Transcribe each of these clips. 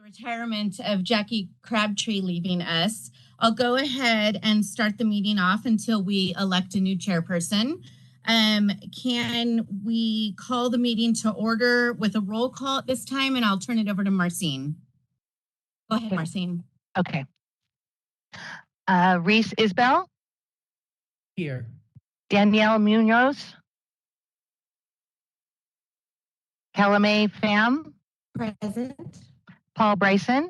retirement of Jackie Crabtree leaving us, I'll go ahead and start the meeting off until we elect a new chairperson. Can we call the meeting to order with a roll call at this time? And I'll turn it over to Marcine. Go ahead, Marcine. Okay. Reese Isbell. Here. Danielle Munoz. Calumet Pham. Present. Paul Bryson.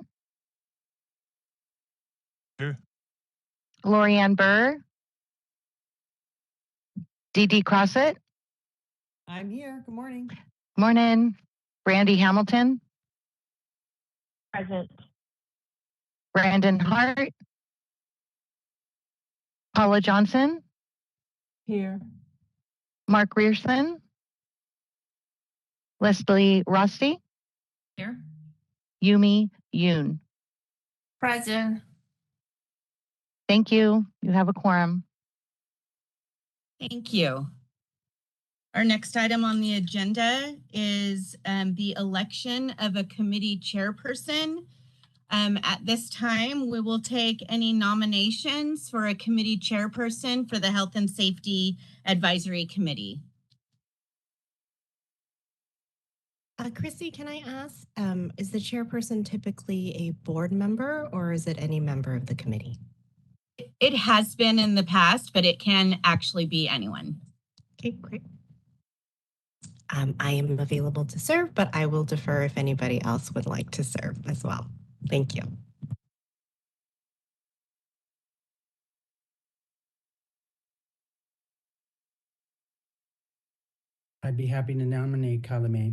Here. Lorianne Burr. Dee Dee Crossett. I'm here. Good morning. Morning. Brandy Hamilton. Present. Brandon Hart. Paula Johnson. Here. Mark Rierson. Leslie Rosti. Here. Yumi Yoon. Present. Thank you. You have a quorum. Thank you. Our next item on the agenda is the election of a committee chairperson. At this time, we will take any nominations for a committee chairperson for the Health and Safety Advisory Committee. Chrissy, can I ask, is the chairperson typically a board member or is it any member of the committee? It has been in the past, but it can actually be anyone. Okay, great. I am available to serve, but I will defer if anybody else would like to serve as well. Thank you. I'd be happy to nominate Calumet.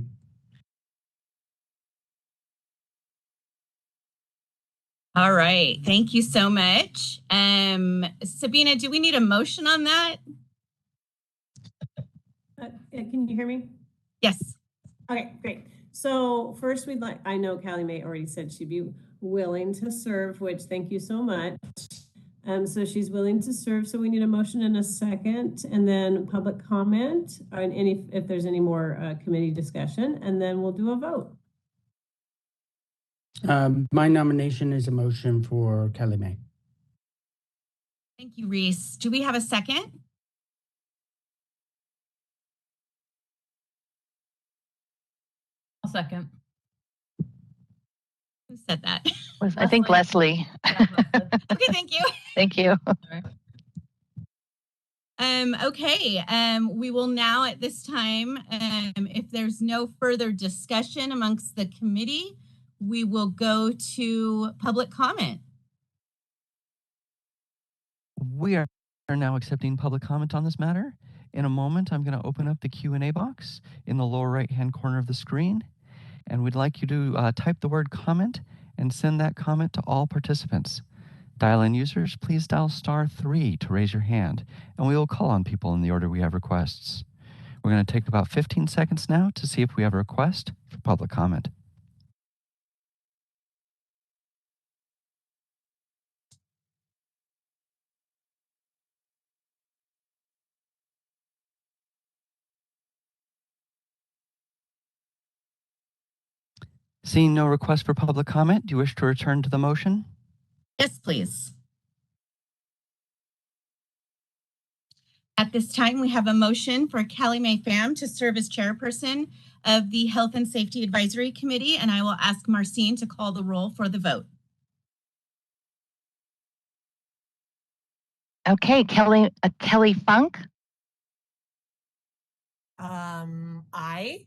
All right, thank you so much. Sabina, do we need a motion on that? Can you hear me? Yes. Okay, great. So first I know Callie Mae already said she'd be willing to serve, which thank you so much. So she's willing to serve. So we need a motion and a second, and then public comment, and if there's any more committee discussion, and then we'll do a vote. My nomination is a motion for Callie Mae. Thank you, Reese. Do we have a second? I'll second. Who said that? I think Leslie. Okay, thank you. Thank you. Okay, we will now at this time, if there's no further discussion amongst the committee, we will go to public comment. We are now accepting public comment on this matter. In a moment, I'm going to open up the Q&A box in the lower right-hand corner of the screen, and we'd like you to type the word comment and send that comment to all participants. Dial-in users, please dial *3 to raise your hand, and we will call on people in the order we have requests. We're going to take about 15 seconds now to see if we have a request for public comment. Seeing no request for public comment, do you wish to return to the motion? Yes, please. At this time, we have a motion for Calumet Pham to serve as chairperson of the Health and Safety Advisory Committee, and I will ask Marcine to call the roll for the vote. Okay, Kelly Funk. I.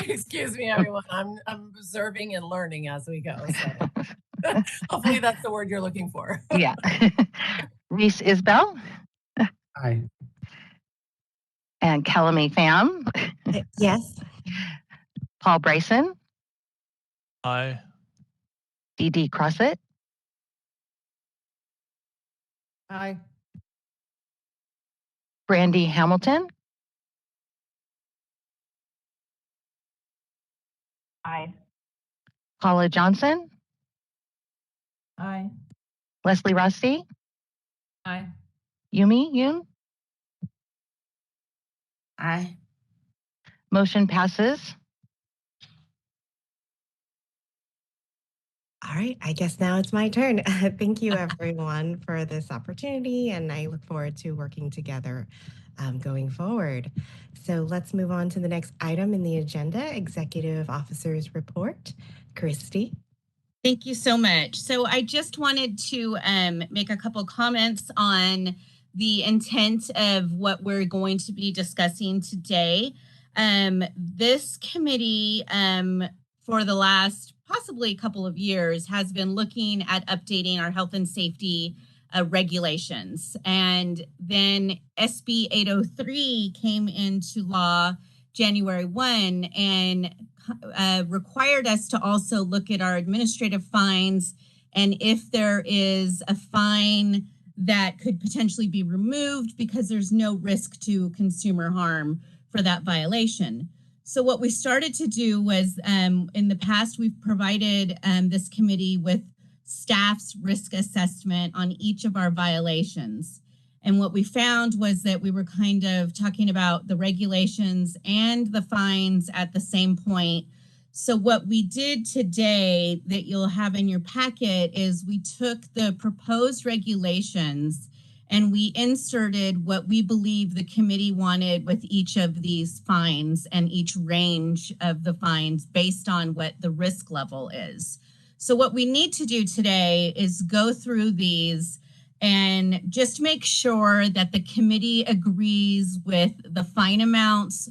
Excuse me, everyone. I'm observing and learning as we go. So hopefully that's the word you're looking for. Yeah. Reese Isbell. Aye. And Calumet Pham. Yes. Paul Bryson. Aye. Dee Dee Crossett. Aye. Brandy Hamilton. Aye. Paula Johnson. Aye. Leslie Rosti. Aye. Yumi Yoon. Aye. Motion passes. All right, I guess now it's my turn. Thank you, everyone, for this opportunity, and I look forward to working together going forward. So let's move on to the next item in the agenda, Executive Officer's Report. Christy. Thank you so much. So I just wanted to make a couple comments on the intent of what we're going to be discussing today. This committee, for the last possibly couple of years, has been looking at updating our health and safety regulations. And then SB 803 came into law January 1 and required us to also look at our administrative fines, and if there is a fine that could potentially be removed because there's no risk to consumer harm for that violation. So what we started to do was, in the past, we've provided this committee with staff's risk assessment on each of our violations. And what we found was that we were kind of talking about the regulations and the fines at the same point. So what we did today that you'll have in your packet is we took the proposed regulations and we inserted what we believe the committee wanted with each of these fines and each range of the fines based on what the risk level is. So what we need to do today is go through these and just make sure that the committee agrees with the fine amounts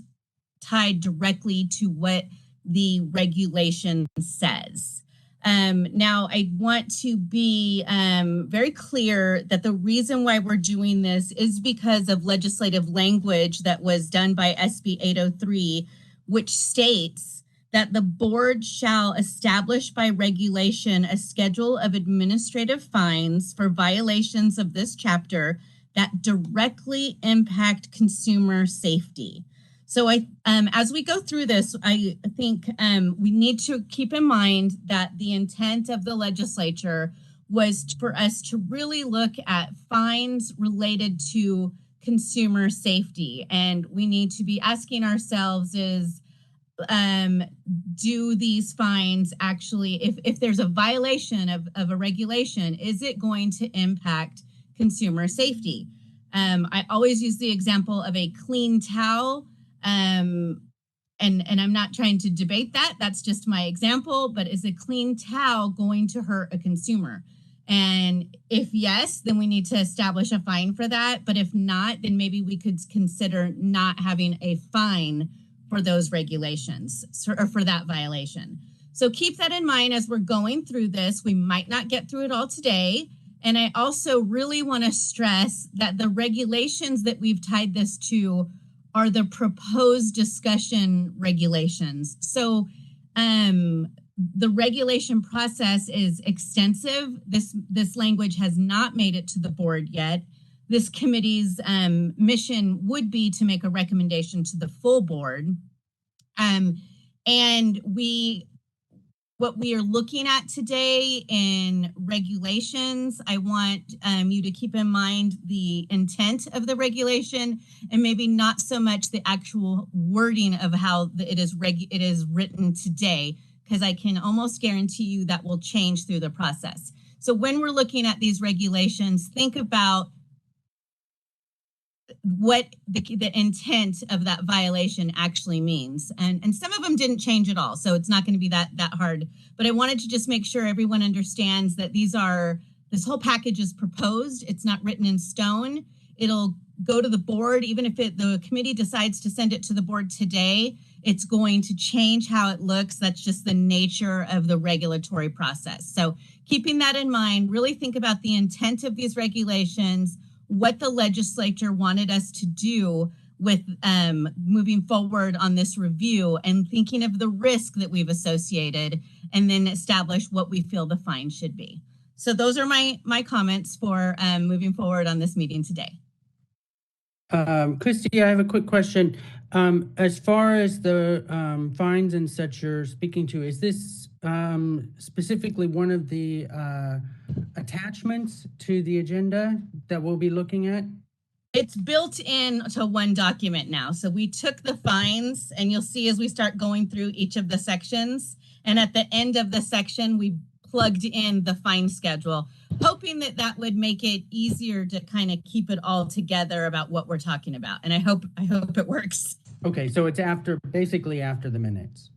tied directly to what the regulation says. Now, I want to be very clear that the reason why we're doing this is because of legislative language that was done by SB 803, which states that the board shall establish by regulation a schedule of administrative fines for violations of this chapter that directly impact consumer safety. So as we go through this, I think we need to keep in mind that the intent of the legislature was for us to really look at fines related to consumer safety. And we need to be asking ourselves is, do these fines actually, if there's a violation of a regulation, is it going to impact consumer safety? I always use the example of a clean towel. And I'm not trying to debate that. That's just my example. But is a clean towel going to hurt a consumer? And if yes, then we need to establish a fine for that. But if not, then maybe we could consider not having a fine for those regulations or for that violation. So keep that in mind as we're going through this. We might not get through it all today. And I also really want to stress that the regulations that we've tied this to are the proposed discussion regulations. So the regulation process is extensive. This language has not made it to the board yet. This committee's mission would be to make a recommendation to the full board. And what we are looking at today in regulations, I want you to keep in mind the intent of the regulation and maybe not so much the actual wording of how it is written today, because I can almost guarantee you that will change through the process. So when we're looking at these regulations, think about what the intent of that violation actually means. And some of them didn't change at all, so it's not going to be that hard. But I wanted to just make sure everyone understands that this whole package is proposed. It's not written in stone. It'll go to the board. Even if the committee decides to send it to the board today, it's going to change how it looks. That's just the nature of the regulatory process. So keeping that in mind, really think about the intent of these regulations, what the legislature wanted us to do with moving forward on this review, and thinking of the risk that we've associated, and then establish what we feel the fine should be. So those are my comments for moving forward on this meeting today. Christy, I have a quick question. As far as the fines and such you're speaking to, is this specifically one of the attachments to the agenda that we'll be looking at? It's built into one document now. So we took the fines, and you'll see as we start going through each of the sections, and at the end of the section, we plugged in the fine schedule, hoping that that would make it easier to kind of keep it all together about what we're talking about. And I hope it works. Okay, so it's basically after the minutes.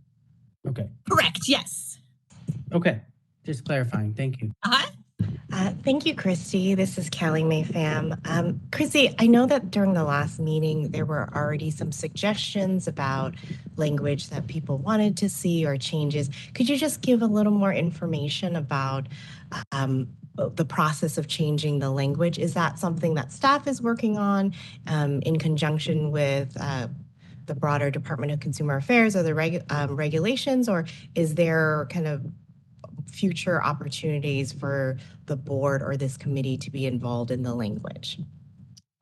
Okay. Correct. Yes. Okay. Just clarifying. Thank you. Thank you, Christy. This is Callie May Pham. Christy, I know that during the last meeting, there were already some suggestions about language that people wanted to see or changes. Could you just give a little more information about the process of changing the language? Is that something that staff is working on in conjunction with the broader Department of Consumer Affairs or the regulations, or is there kind of future opportunities for the board or this committee to be involved in the language?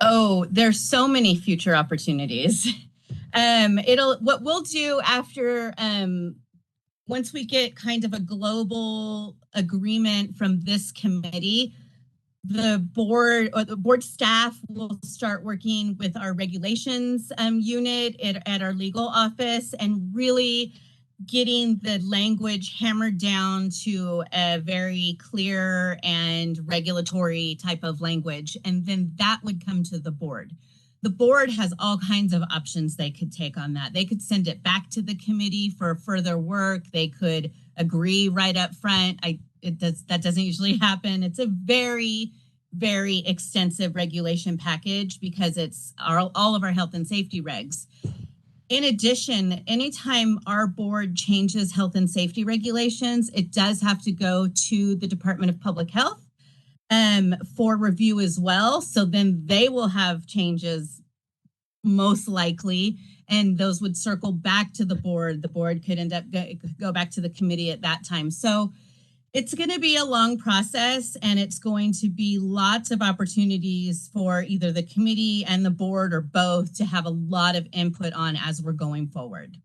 Oh, there's so many future opportunities. What we'll do after, once we get kind of a global agreement from this committee, the board staff will start working with our regulations unit at our legal office and really getting the language hammered down to a very clear and regulatory type of language. And then that would come to the board. The board has all kinds of options they could take on that. They could send it back to the committee for further work. They could agree right up front. That doesn't usually happen. It's a very, very extensive regulation package because it's all of our health and safety regs. In addition, anytime our board changes health and safety regulations, it does have to go to the Department of Public Health for review as well. So then they will have changes most likely, and those would circle back to the board. The board could end up go back to the committee at that time. So it's going to be a long process, and it's going to be lots of opportunities for either the committee and the board or both to have a lot of input on as we're going forward.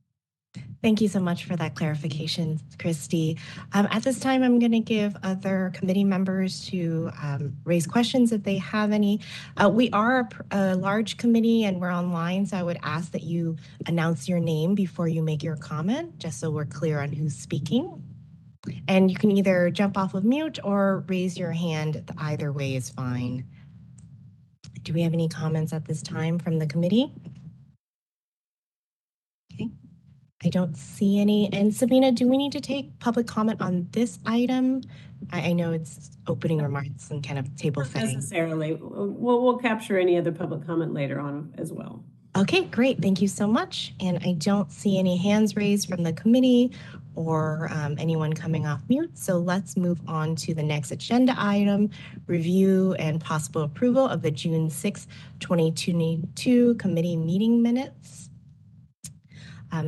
Thank you so much for that clarification, Christy. At this time, I'm going to give other committee members to raise questions if they have any. We are a large committee and we're online, so I would ask that you announce your name before you make your comment, just so we're clear on who's speaking. And you can either jump off of mute or raise your hand. Either way is fine. Do we have any comments at this time from the committee? Okay, I don't see any. And Sabina, do we need to take public comment on this item? I know it's opening remarks and kind of table Not setting. necessarily. We'll capture any other public comment later on as well. Okay, great. Thank you so much. And I don't see any hands raised from the committee or anyone coming off mute. So let's move on to the next agenda item, review and possible approval of the June 6, 2022 committee meeting minutes.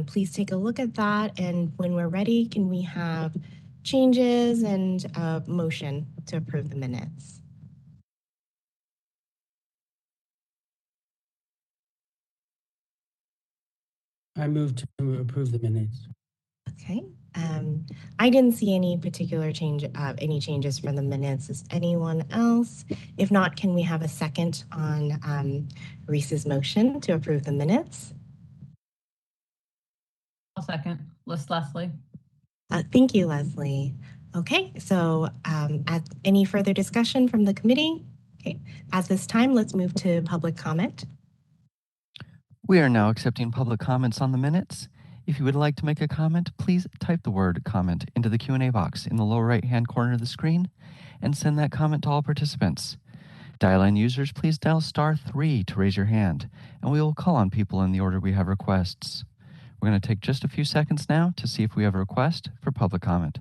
Please take a look at that. And when we're ready, can we have changes and a motion to approve the minutes? I move to approve the minutes. Okay. I didn't see any particular any changes from the minutes. Is anyone else? If not, can we have a second on Reese's motion to approve the minutes? I'll second. Leslie. Thank you, Leslie. Okay, so any further discussion from the committee? Okay, at this time, let's move to public comment. We are now accepting public comments on the minutes. If you would like to make a comment, please type the word comment into the Q&A box in the lower right-hand corner of the screen and send that comment to all participants. Dial-in users, please dial *3 to raise your hand, and we will call on people in the order we have requests. We're going to take just a few seconds now to see if we have a request for public comment.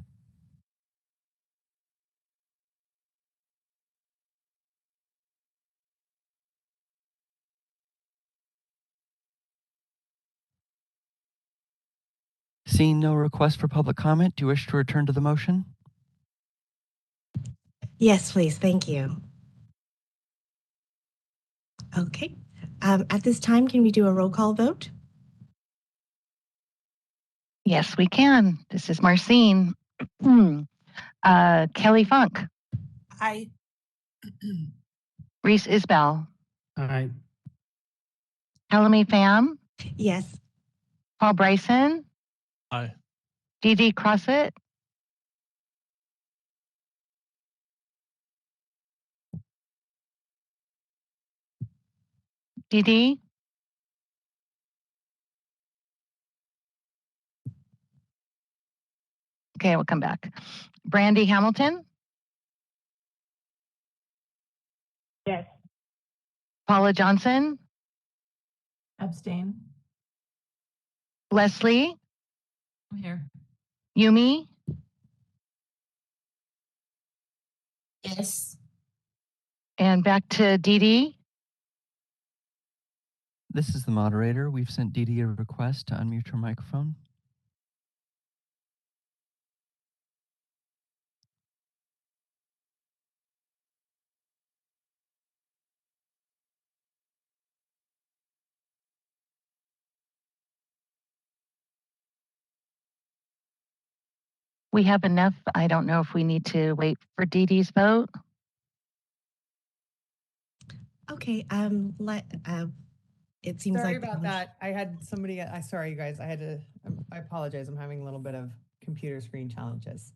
Seeing no request for public comment, do you wish to return to the motion? Yes, please. Thank you. Okay. At this time, can we do a roll call vote? Yes, we can. This is Marcine. Kelly Funk. Aye. Reese Isbell. Aye. Helen Pham. Yes. Paul Bryson. Aye. Dee Crossett. Dee Dee? Okay, we'll come back. Brandy Hamilton? Yes. Paula Johnson? Abstain. Leslie? I'm here. Yumi? Yes. And back to Dee Dee? This is the moderator. We've sent Dee Dee a request to unmute your microphone. We have enough. I don't know if we need to wait for Dee Dee's vote. Okay, it seems Sorry like about that. I had somebody, sorry, you guys. I apologize. I'm having a little bit of computer screen challenges.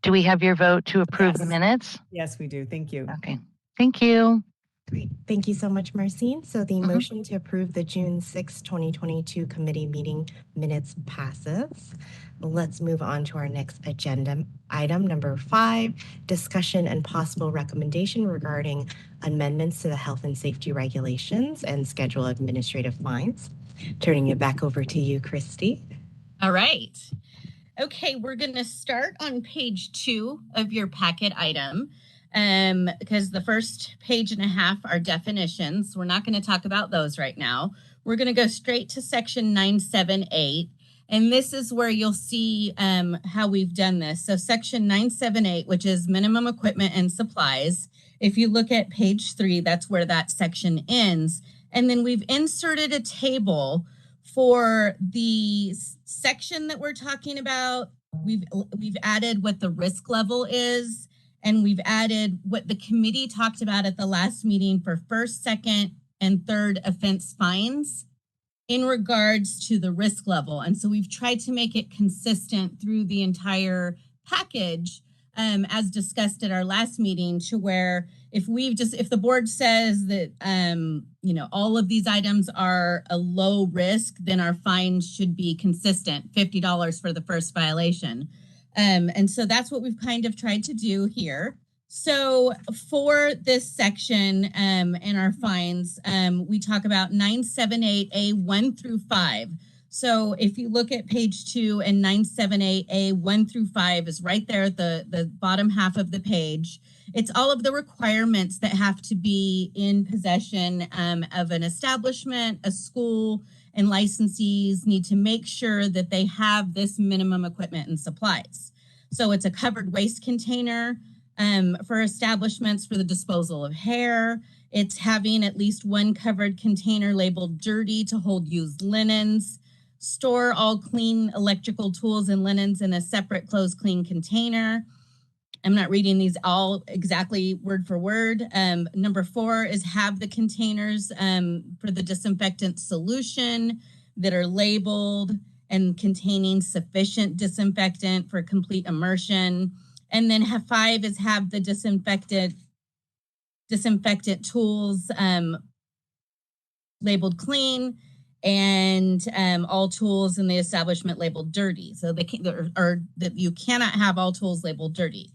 Do we have your vote to approve the Yes. minutes? Yes, we do. Thank you. Okay, thank you. Great. Thank you so much, Marcine. So the motion to approve the June 6, 2022 committee meeting minutes passes. Let's move on to our next agenda item, number 5, discussion and possible recommendation regarding amendments to the health and safety regulations and schedule administrative fines. Turning it back over to you, Christy. All right. Okay, we're going to start on page 2 of your packet item because the first page and a half are definitions. We're not going to talk about those right now. We're going to go straight to section 978. And this is where you'll see how we've done this. So section 978, which is minimum equipment and supplies. If you look at page 3, that's where that section ends. And then we've inserted a table for the section that we're talking about. We've added what the risk level is, and we've added what the committee talked about at the last meeting for first, second, and third offense fines in regards to the risk level. And so we've tried to make it consistent through the entire package, as discussed at our last meeting, to where if the board says that, all of these items are a low risk, then our fines should be consistent, $50 for the first violation. And so that's what we've kind of tried to do here. So for this section in our fines, we talk about 978A 1 through 5. So if you look at page 2 and 978A 1 through 5 is right there at the bottom half of the page. It's all of the requirements that have to be in possession of an establishment, a school, and licensees need to make sure that they have this minimum equipment and supplies. So it's a covered waste container for establishments for the disposal of hair. It's having at least one covered container labeled dirty to hold used linens. Store all clean electrical tools and linens in a separate closed clean container. I'm not reading these all exactly word for word. Number 4 is have the containers for the disinfectant solution that are labeled and containing sufficient disinfectant for complete immersion. And then 5 is have the disinfectant tools labeled clean, and all tools in the establishment labeled dirty. So that you cannot have all tools labeled dirty.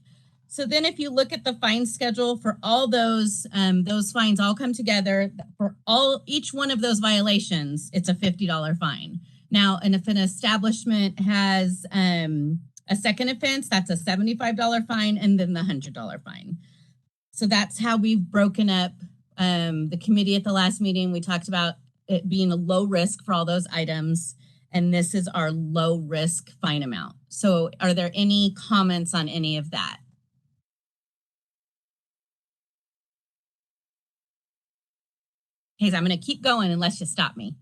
So then if you look at the fine schedule for all those fines all come together for each one of those violations, it's a $50 fine. Now, and if an establishment has a second offense, that's a $75 fine, and then the $100 fine. So that's how we've broken up the committee at the last meeting. We talked about it being a low risk for all those items, and this is our low risk fine amount. So are there any comments on any of that? Okay, so I'm going to keep going unless you stop me.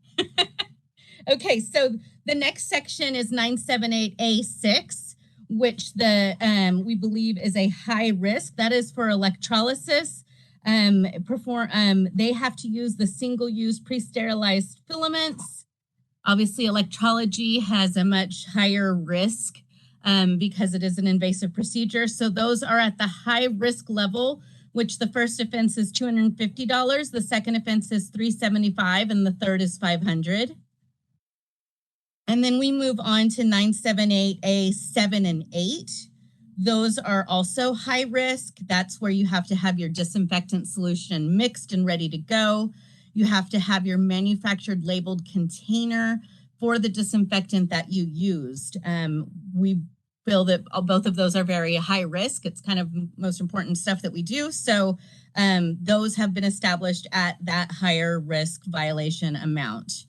Okay, so the next section is 978A6, which we believe is a high risk. That is for electrolysis. They have to use the single-use pre-sterilized filaments. Obviously, electrology has a much higher risk because it is an invasive procedure. So those are at the high risk level which the first offense is $250, the second offense is $375, and the third is $500. And then we move on to 978A 7 and 8. Those are also high risk. That's where you have to have your disinfectant solution mixed and ready to go. You have to have your manufactured labeled container for the disinfectant that you used. We feel that both of those are very high risk. It's kind of most important stuff that we do. So those have been established at that higher risk violation amount.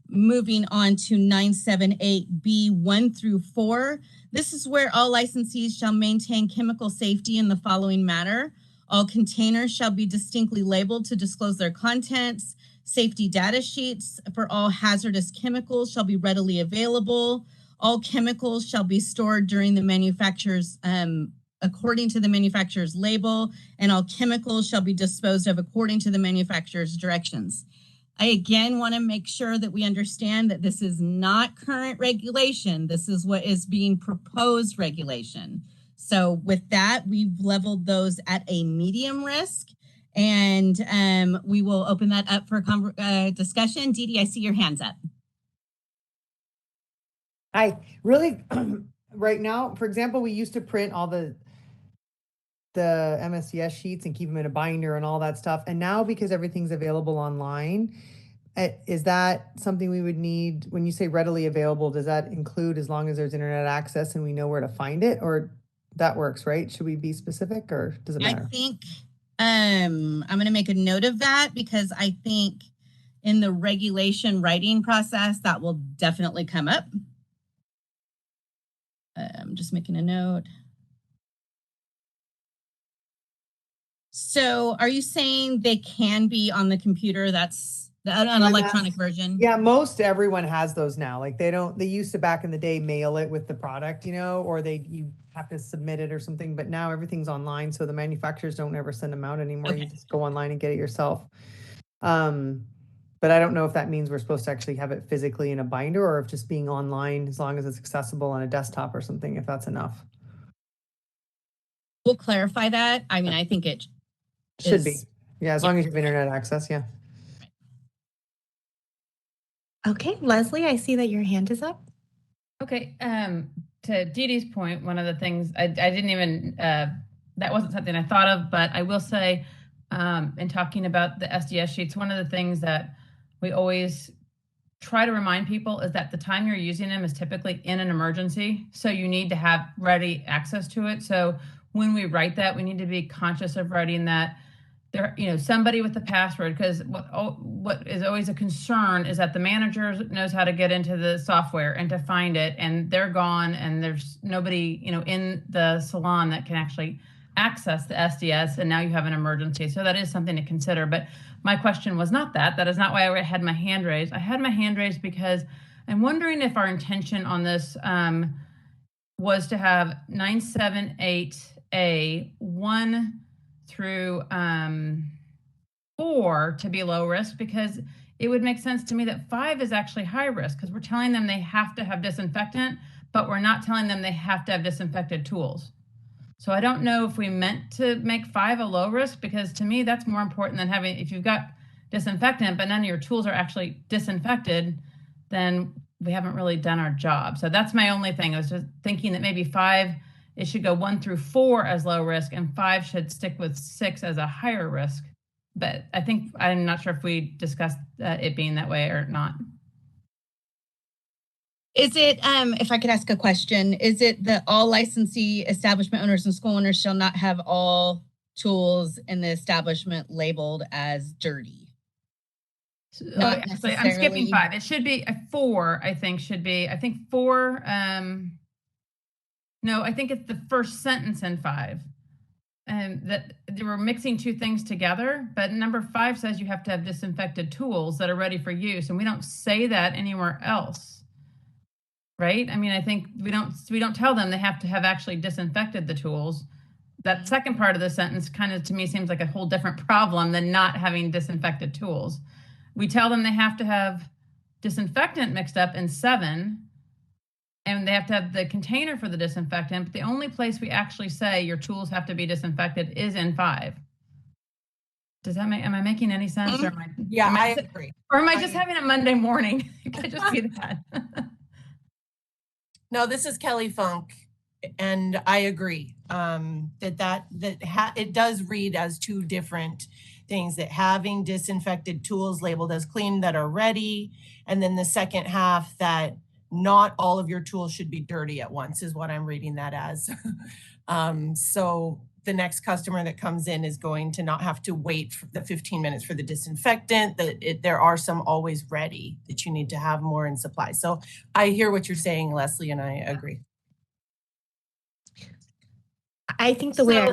Moving on to 978B 1 through 4. This is where all licensees shall maintain chemical safety in the following manner. All containers shall be distinctly labeled to disclose their contents. Safety data sheets for all hazardous chemicals shall be readily available. All chemicals shall be stored during the manufacturer's, according to the manufacturer's label, and all chemicals shall be disposed of according to the manufacturer's directions. I again want to make sure that we understand that this is not current regulation. This is what is being proposed regulation. So with that, we've leveled those at a medium risk, and we will open that up for discussion. Dee Dee, I see your hands up. I really, right now, for example, we used to print all the MSDS sheets and keep them in a binder and all that stuff. And now, because everything's available online, is that something we would need? When you say readily available, does that include as long as there's internet access and we know where to find it? Or that works, right? Should we be specific, or does it matter? I think I'm going to make a note of that, because I think in the regulation writing process, that will definitely come up. I'm just making a note. So are you saying they can be on the computer? That's an electronic version? Yeah, most everyone has those now. Like they used to back in the day mail it with the product, or you have to submit it or something, but now everything's online. So the manufacturers don't ever send them out anymore. Okay. You just go online and get it yourself. But I don't know if that means we're supposed to actually have it physically in a binder, or if just being online, as long as it's accessible on a desktop or something, if that's enough. We'll clarify that. I mean, I think it should be. Yeah, as long as you have internet access, yeah. Okay, Leslie, I see that your hand is up. Okay, to Dee Dee's point, one of the things I didn't even, that wasn't something I thought of, but I will say, in talking about the SDS sheets, one of the things that we always try to remind people is that the time you're using them is typically in an emergency. So you need to have ready access to it. So when we write that, we need to be conscious of writing that there, somebody with the password, because what is always a concern is that the manager knows how to get into the software and to find it, and they're gone, and there's nobody, in the salon that can actually access the SDS, and now you have an emergency. So that is something to consider. But my question was not that. That is not why I had my hand raised. I had my hand raised because I'm wondering if our intention on this was to have 978A 1 through 4 to be low risk, because it would make sense to me that 5 is actually high risk, because we're telling them they have to have disinfectant, but we're not telling them they have to have disinfected tools. So I don't know if we meant to make 5 a low risk, because to me, that's more important than having, if you've got disinfectant, but none of your tools are actually disinfected, then we haven't really done our job. So that's my only thing. I was just thinking that maybe 5, it should go 1 through 4 as low risk, and 5 should stick with 6 as a higher risk. But I'm not sure if we discussed it being that way or not. Is it, if I could ask a question, is it that all licensee establishment owners and school owners shall not have all tools in the establishment labeled as dirty? Actually, I'm skipping 5. It should be a 4, I think 4, no, I think it's the first sentence in 5. That they were mixing two things together, but number 5 says you have to have disinfected tools that are ready for use, and we don't say that anywhere else. Right? I mean, I think we don't tell them they have to have actually disinfected the tools. That second part of the sentence kind of, to me, seems like a whole different problem than not having disinfected tools. We tell them they have to have disinfectant mixed up in 7, and they have to have the container for the disinfectant, but the only place we actually say your tools have to be disinfected is in 5. Does that make, am I making any sense? Or I agree. Or am I just having a Monday morning? It could just be that. No, this is Kelly Funk, and I agree it does read as 2 different things, that having disinfected tools labeled as clean that are ready, and then the second half that not all of your tools should be dirty at once is what I'm reading that as. So the next customer that comes in is going to not have to wait for the 15 minutes for the disinfectant, there are some always ready that you need to have more in supply. So I hear what you're saying, Leslie, and I agree. I think the way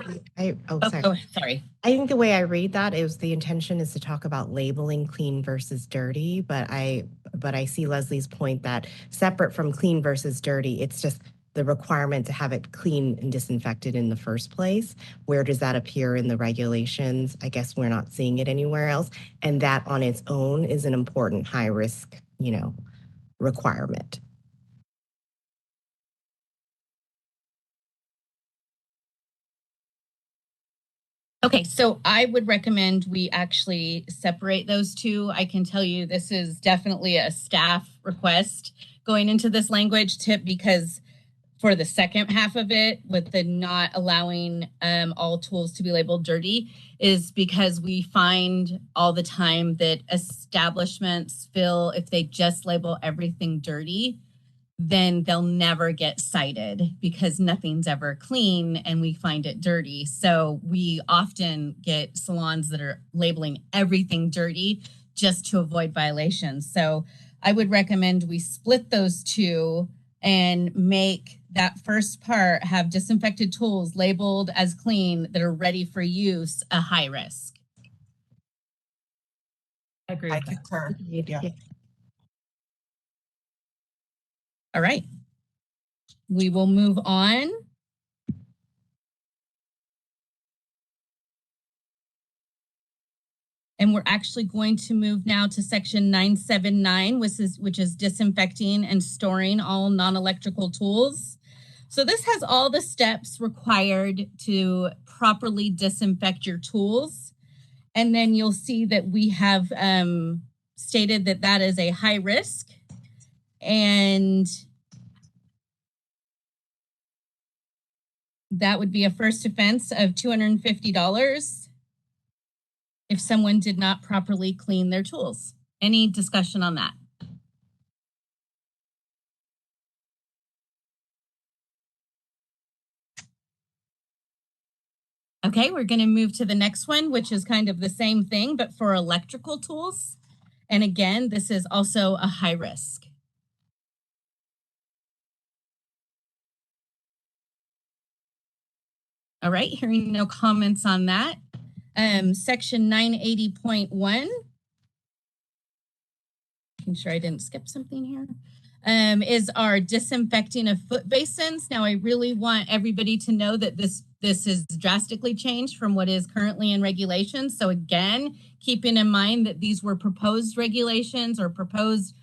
sorry. I think the way I read that is the intention is to talk about labeling clean versus dirty, but I see Leslie's point that separate from clean versus dirty, it's just the requirement to have it clean and disinfected in the first place. Where does that appear in the regulations? I guess we're not seeing it anywhere else. And that on its own is an important high risk, requirement. Okay, so I would recommend we actually separate those 2. I can tell you this is definitely a staff request going into this language tip, because for the second half of it, with the not allowing all tools to be labeled dirty, is because we find all the time that establishments feel if they just label everything dirty, then they'll never get cited because nothing's ever clean and we find it dirty. So we often get salons that are labeling everything dirty just to avoid violations. So I would recommend we split those 2 and make that first part have disinfected tools labeled as clean that are ready for use a high risk. I agree. I concur. Yeah. All right. We will move on. And we're actually going to move now to section 979, which is disinfecting and storing all non-electrical tools. So this has all the steps required to properly disinfect your tools. And then you'll see that we have stated that that is a high risk. And that would be a first offense of $250 if someone did not properly clean their tools. Any discussion on that? Okay, we're going to move to the next one, which is kind of the same thing, but for electrical tools. And again, this is also a high risk. All right, hearing no comments on that. Section 980.1. Making sure I didn't skip something here. Is our disinfecting of foot basins. Now, I really want everybody to know that this is drastically changed from what is currently in regulations. So again, keeping in mind that these were proposed regulations or proposed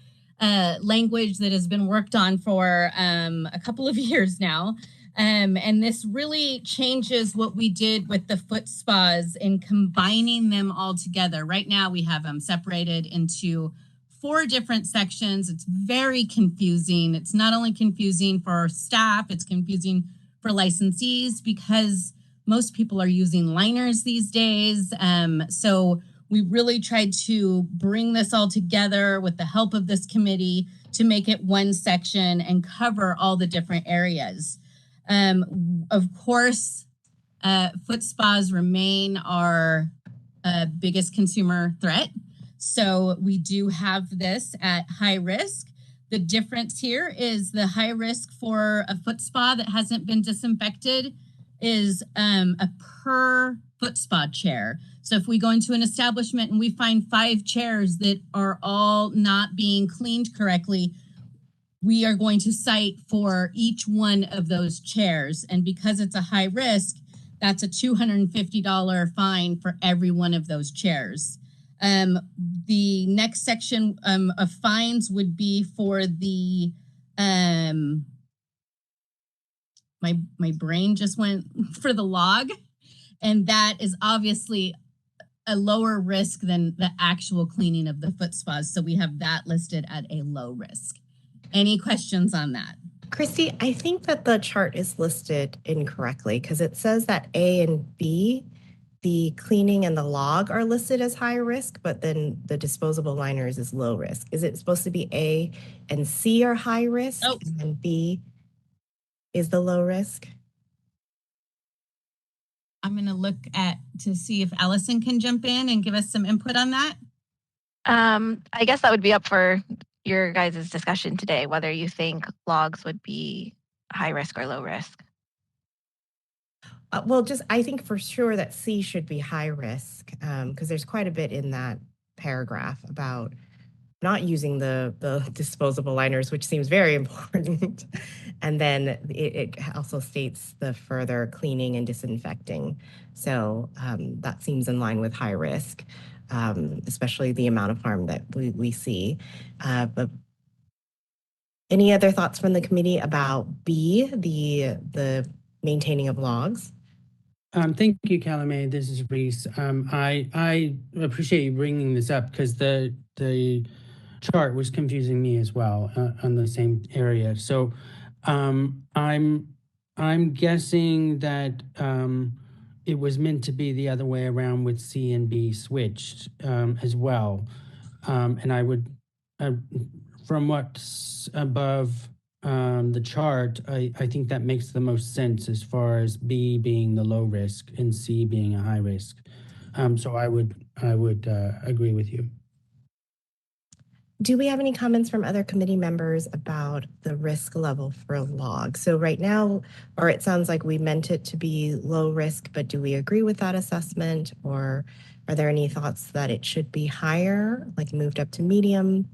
language that has been worked on for a couple of years now. And this really changes what we did with the foot spas and combining them all together. Right now, we have them separated into 4 different sections. It's very confusing. It's not only confusing for our staff, it's confusing for licensees because most people are using liners these days. So we really tried to bring this all together with the help of this committee to make it one section and cover all the different areas. Of course, foot spas remain our biggest consumer threat. So we do have this at high risk. The difference here is the high risk for a foot spa that hasn't been disinfected is a per foot spa chair. So if we go into an establishment and we find 5 chairs that are all not being cleaned correctly, we are going to cite for each one of those chairs. And because it's a high risk, that's a $250 fine for every one of those chairs. The next section of fines would be for the my brain just went for the log, and that is obviously a lower risk than the actual cleaning of the foot spas. So we have that listed at a low risk. Any questions on that? Christy, I think that the chart is listed incorrectly because it says that A and B, the cleaning and the log are listed as high risk, but then the disposable liners is low risk. Is it supposed to be A and C are high risk and then B is the low risk? I'm going to look to see if Allison can jump in and give us some input on that. I guess that would be up for your guys' discussion today, whether you think logs would be high risk or low risk. Well, I think for sure that C should be high risk because there's quite a bit in that paragraph about not using the disposable liners, which seems very important. And then it also states the further cleaning and disinfecting. So that seems in line with high risk, especially the amount of harm that we see. But any other thoughts from the committee about B, the maintaining of logs? Thank you, Calumet. This is Reese. I appreciate you bringing this up because the chart was confusing me as well on the same area. So I'm guessing that it was meant to be the other way around with C and B switched as well. And I would, from what's above the chart, I think that makes the most sense as far as B being the low risk and C being a high risk. So I would agree with you. Do we have any comments from other committee members about the risk level for logs? So right now, or it sounds like we meant it to be low risk, but do we agree with that assessment? Or are there any thoughts that it should be higher, like moved up to medium?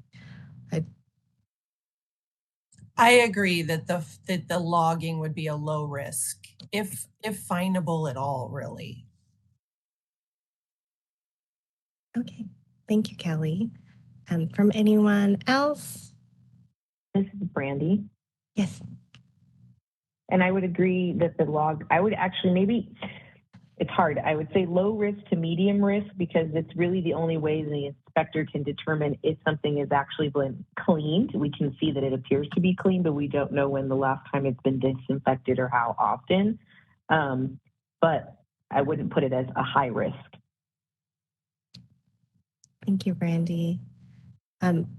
I agree that the logging would be a low risk, if findable at all, really. Okay, thank you, Kelly. From anyone else? This is Brandy. Yes. And I would agree that the log, I would actually, maybe it's hard. I would say low risk to medium risk because it's really the only way the inspector can determine if something is actually been cleaned. We can see that it appears to be clean, but we don't know when the last time it's been disinfected or how often. But I wouldn't put it as a high risk. Thank you, Brandy.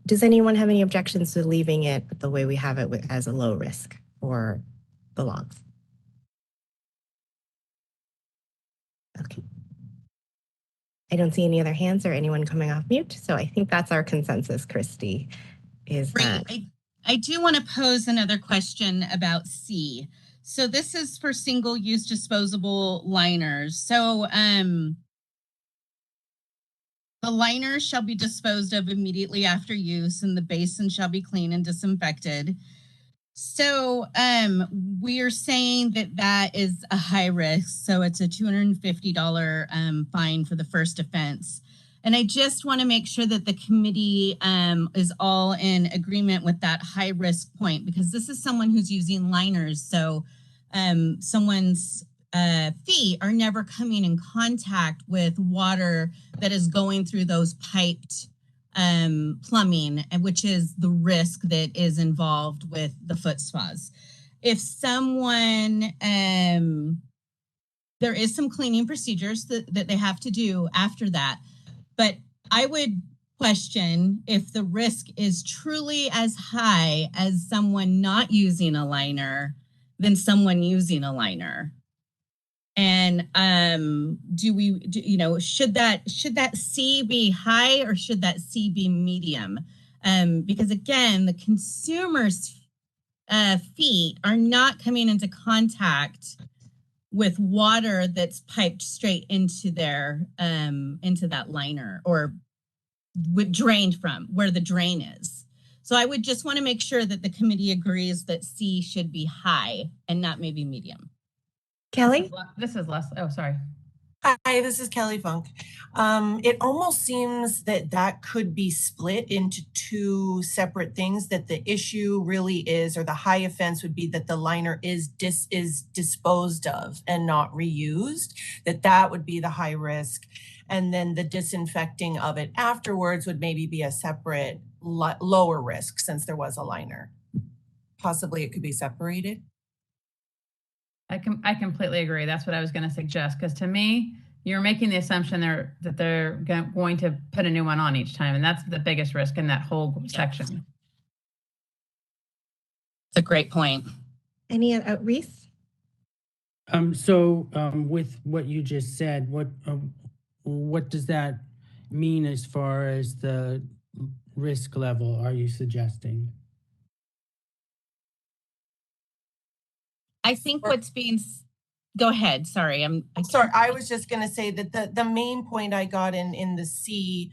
Does anyone have any objections to leaving it the way we have it as a low risk for the logs? Okay. I don't see any other hands or anyone coming off mute, so I think that's our consensus, Christy, is that. I do want to pose another question about C. So this is for single-use disposable liners. So the liners shall be disposed of immediately after use, and the basin shall be clean and disinfected. So we are saying that is a high risk. So it's a $250 fine for the first offense. And I just want to make sure that the committee is all in agreement with that high risk point, because this is someone who's using liners. So someone's feet are never coming in contact with water that is going through those piped plumbing, which is the risk that is involved with the foot spas. If someone, there is some cleaning procedures that they have to do after that, but I would question if the risk is truly as high as someone not using a liner than someone using a liner. And should that C be high or should that C be medium? Because again, the consumer's feet are not coming into contact with water that's piped straight into their into that liner or drained from where the drain is. So I would just want to make sure that the committee agrees that C should be high and not maybe medium. Kelly? This is less. Oh, sorry. Hi, this is Kelly Funk. It almost seems that that could be split into two separate things, that the issue really is, or the high offense would be that the liner is disposed of and not reused, that would be the high risk. And then the disinfecting of it afterwards would maybe be a separate lower risk since there was a liner. Possibly it could be separated. I completely agree. That's what I was going to suggest, because to me, you're making the assumption that they're going to put a new one on each time, and that's the biggest risk in that whole section. It's a great point. Any Reese? With what you just said, what does that mean as far as the risk level are you suggesting? I think what's being, go ahead. Sorry. I'm sorry. I was just going to say that the main point I got in the C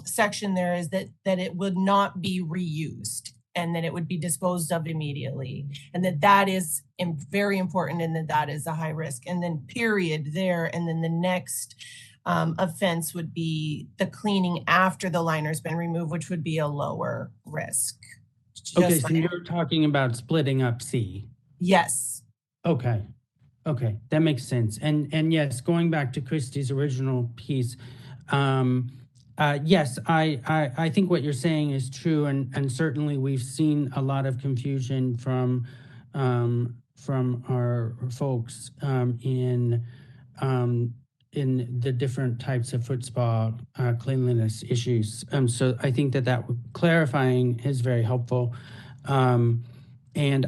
section there is that it would not be reused and that it would be disposed of immediately. And that is very important, and that is a high risk. And then period there. And then the next offense would be the cleaning after the liner's been removed, which would be a lower risk. Okay, so you're talking about splitting up C. Yes. Okay, that makes sense. And yes, going back to Christy's original piece, yes, I think what you're saying is true, and certainly we've seen a lot of confusion from our folks in the different types of foot spa cleanliness issues. So I think that clarifying is very helpful. And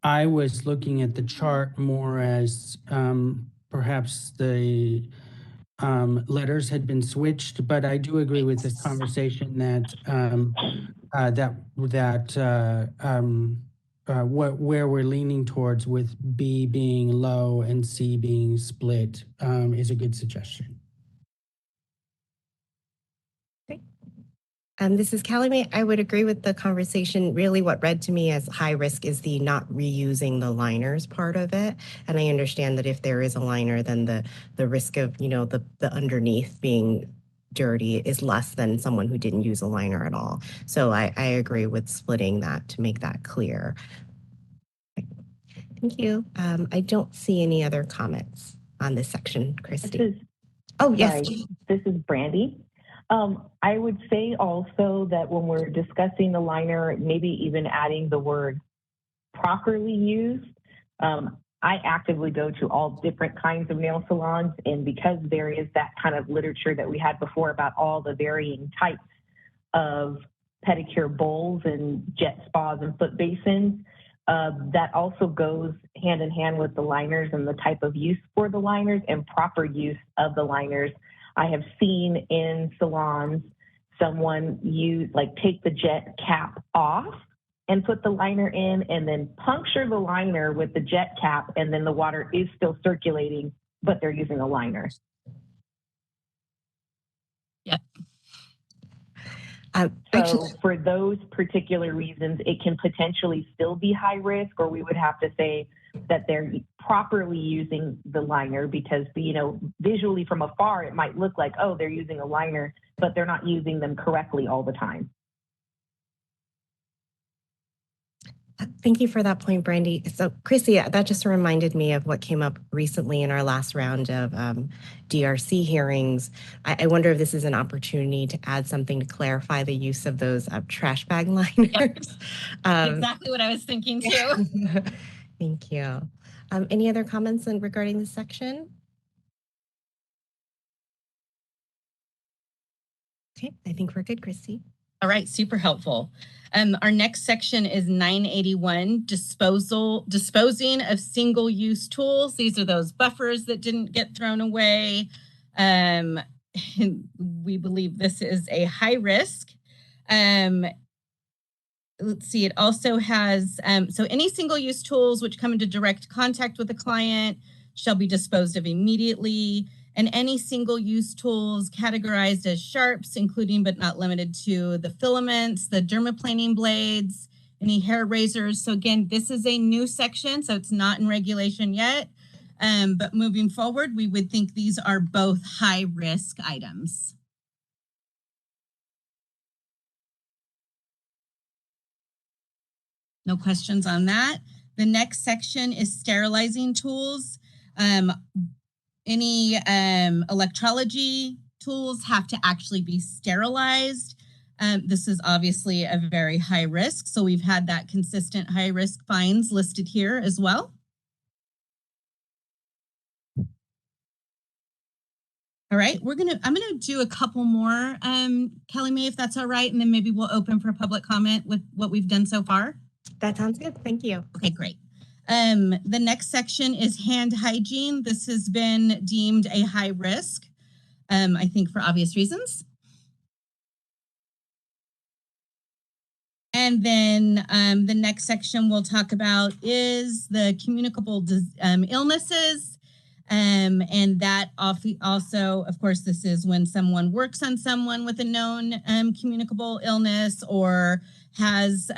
I was looking at the chart more as perhaps the letters had been switched, but I do agree with this conversation that where we're leaning towards with B being low and C being split is a good suggestion. This is Callie Mae. I would agree with the conversation. Really what read to me as high risk is the not reusing the liners part of it. And I understand that if there is a liner, then the risk of, the underneath being dirty is less than someone who didn't use a liner at all. So I agree with splitting that to make that clear. Thank you. I don't see any other comments on this section, Christy. Yes. This is Brandy. I would say also that when we're discussing the liner, maybe even adding the word properly used, I actively go to all different kinds of nail salons, and because there is that kind of literature that we had before about all the varying types of pedicure bowls and jet spas and foot basins, that also goes hand in hand with the liners and the type of use for the liners and proper use of the liners. I have seen in salons someone take the jet cap off and put the liner in and then puncture the liner with the jet cap, and then the water is still circulating, but they're using a liner. Yep. So for those particular reasons, it can potentially still be high risk, or we would have to say that they're properly using the liner, because, visually from afar, it might look like, oh, they're using a liner, but they're not using them correctly all the time. Thank you for that point, Brandy. So, Chrissy, that just reminded me of what came up recently in our last round of DRC hearings. I wonder if this is an opportunity to add something to clarify the use of those trash bag liners. Yep. Exactly what I was thinking too. Thank you. Any other comments regarding this section? Okay, I think we're good, Chrissy. All right, super helpful. Our next section is 981, disposing of single-use tools. These are those buffers that didn't get thrown away. We believe this is a high risk. Let's see, it also has, so any single-use tools which come into direct contact with the client shall be disposed of immediately. And any single-use tools categorized as sharps, including but not limited to the filaments, the dermaplaning blades, any hair razors. So again, this is a new section, so it's not in regulation yet. But moving forward, we would think these are both high risk items. No questions on that. The next section is sterilizing tools. Any electrology tools have to actually be sterilized. This is obviously a very high risk, so we've had that consistent high risk fines listed here as well. All right, I'm gonna do a couple more, Kelly May, if that's all right, and then maybe we'll open for public comment with what we've done so far. That sounds good. Thank you. Okay, great. The next section is hand hygiene. This has been deemed a high risk, I think for obvious reasons. And then the next section we'll talk about is the communicable illnesses. And that also, of course, this is when someone works on someone with a known communicable illness or has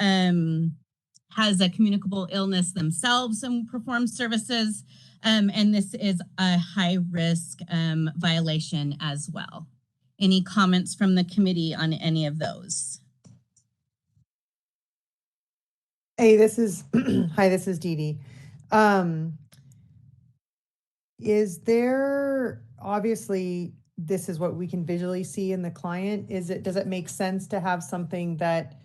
a communicable illness themselves and performs services. And this is a high risk violation as well. Any comments from the committee on any of those? Hey, this is hi, this is Dee Dee. Is there, obviously, this is what we can visually see in the client. Does it make sense to have something that,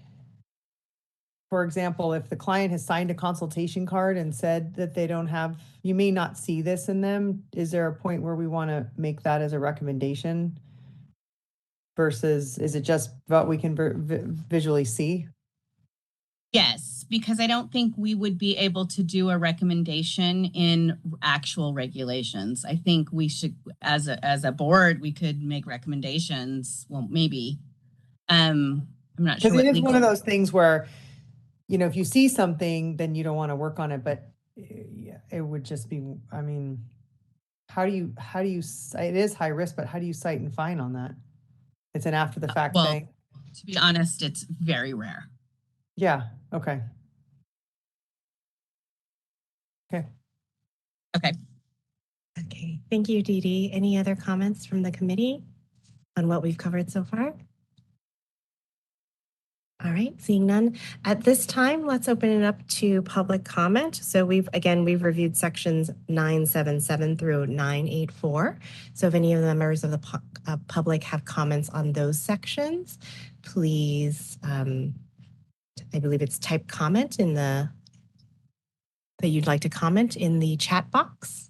for example, if the client has signed a consultation card and said that they don't have, you may not see this in them. Is there a point where we want to make that as a recommendation versus is it just what we can visually see? Yes, because I don't think we would be able to do a recommendation in actual regulations. I think we should, as a board, we could make recommendations. Well, maybe. I'm not sure. Because it is one of those things where, you know, if you see something, then you don't want to work on it. But yeah, it would just be, I mean, how do you, it is high risk, but how do you cite and fine on that? It's an after the fact thing. To be honest, it's very rare. Yeah. Okay. Okay. Okay. Thank you, Dee Dee. Any other comments from the committee on what we've covered so far? All right, seeing none. At this time, let's open it up to public comment. So we've reviewed sections 977 through 984. So if any of the members of the public have comments on those sections, please, I believe it's type comment in that you'd like to comment in the chat box.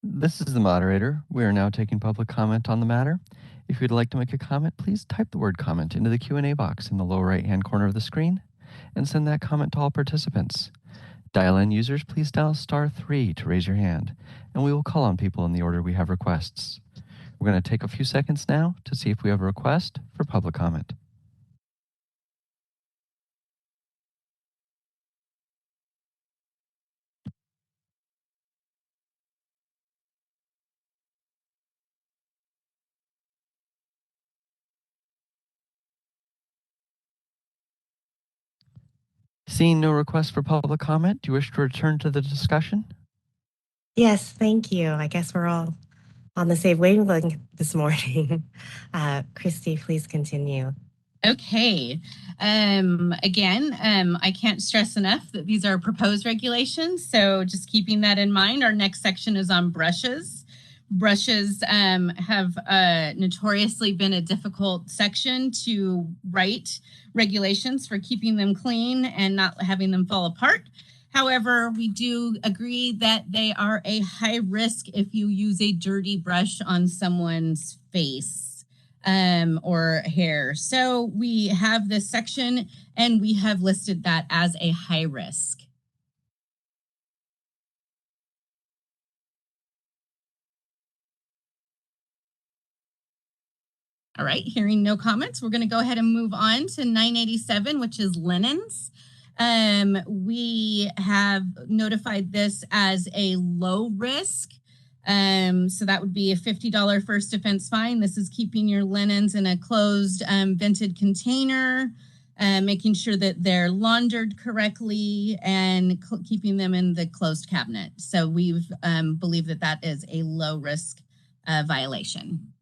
This is the moderator. We are now taking public comment on the matter. If you'd like to make a comment, please type the word comment into the Q&A box in the lower right-hand corner of the screen and send that comment to all participants. Dial-in users, please dial *3 to raise your hand, and we will call on people in the order we have requests. We're going to take a few seconds now to see if we have a request for public comment. Seeing no request for public comment, do you wish to return to the discussion? Yes, thank you. I guess we're all on the same wavelength this morning. Christy, please continue. Okay. Again, I can't stress enough that these are proposed regulations. So just keeping that in mind, our next section is on brushes. Brushes have notoriously been a difficult section to write regulations for keeping them clean and not having them fall apart. However, we do agree that they are a high risk if you use a dirty brush on someone's face or hair. So we have this section and we have listed that as a high risk. All right, hearing no comments, we're going to go ahead and move on to 987, which is linens. We have notified this as a low risk. So that would be a $50 first offense fine. This is keeping your linens in a closed vented container. making sure that they're laundered correctly and keeping them in the closed cabinet. So we believe that that is a low risk violation.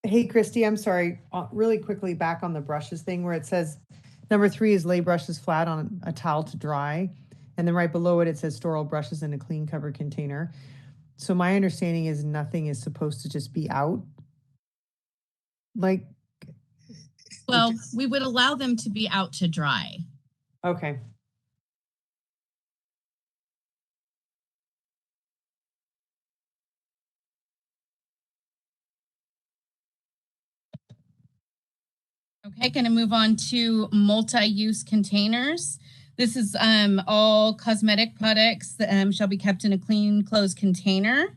Hey, Christy, I'm sorry, really quickly back on the brushes thing where it says number 3 is lay brushes flat on a towel to dry. And then right below it, it says store all brushes in a clean covered container. So my understanding is nothing is supposed to just be out. Like, well, we would allow them to be out to dry. Okay. Okay, going to move on to multi-use containers. This is all cosmetic products that shall be kept in a clean, closed container.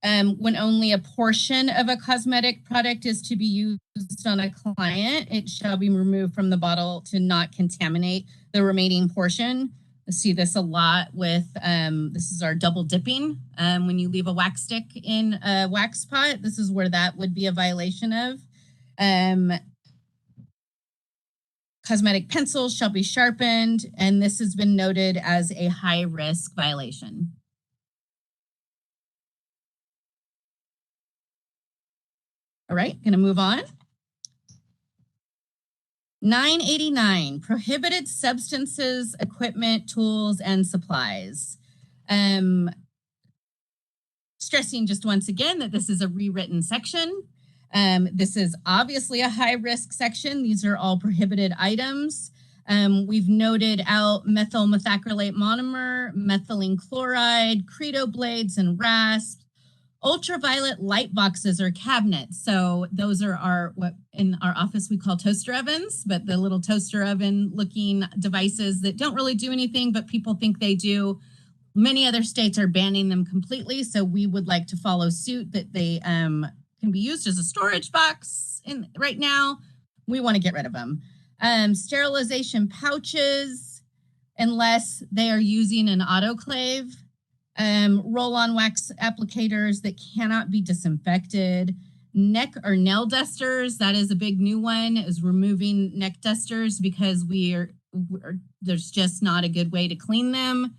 When only a portion of a cosmetic product is to be used on a client, it shall be removed from the bottle to not contaminate the remaining portion. I see this a lot with, this is our double dipping. When you leave a wax stick in a wax pot, this is where that would be a violation of. Cosmetic pencils shall be sharpened, and this has been noted as a high risk violation. All right, going to move on. 989, prohibited substances, equipment, tools, and supplies. Stressing just once again that this is a rewritten section. This is obviously a high risk section. These are all prohibited items. We've noted out methyl methacrylate monomer, methylene chloride, Credo blades and rasps, ultraviolet light boxes or cabinets. So those are what in our office we call toaster ovens, but the little toaster oven looking devices that don't really do anything, but people think they do. Many other states are banning them completely. So we would like to follow suit that they can be used as a storage box right now. We want to get rid of them. Sterilization pouches, unless they are using an autoclave. Roll-on wax applicators that cannot be disinfected. Neck or nail dusters, that is a big new one, is removing neck dusters because there's just not a good way to clean them.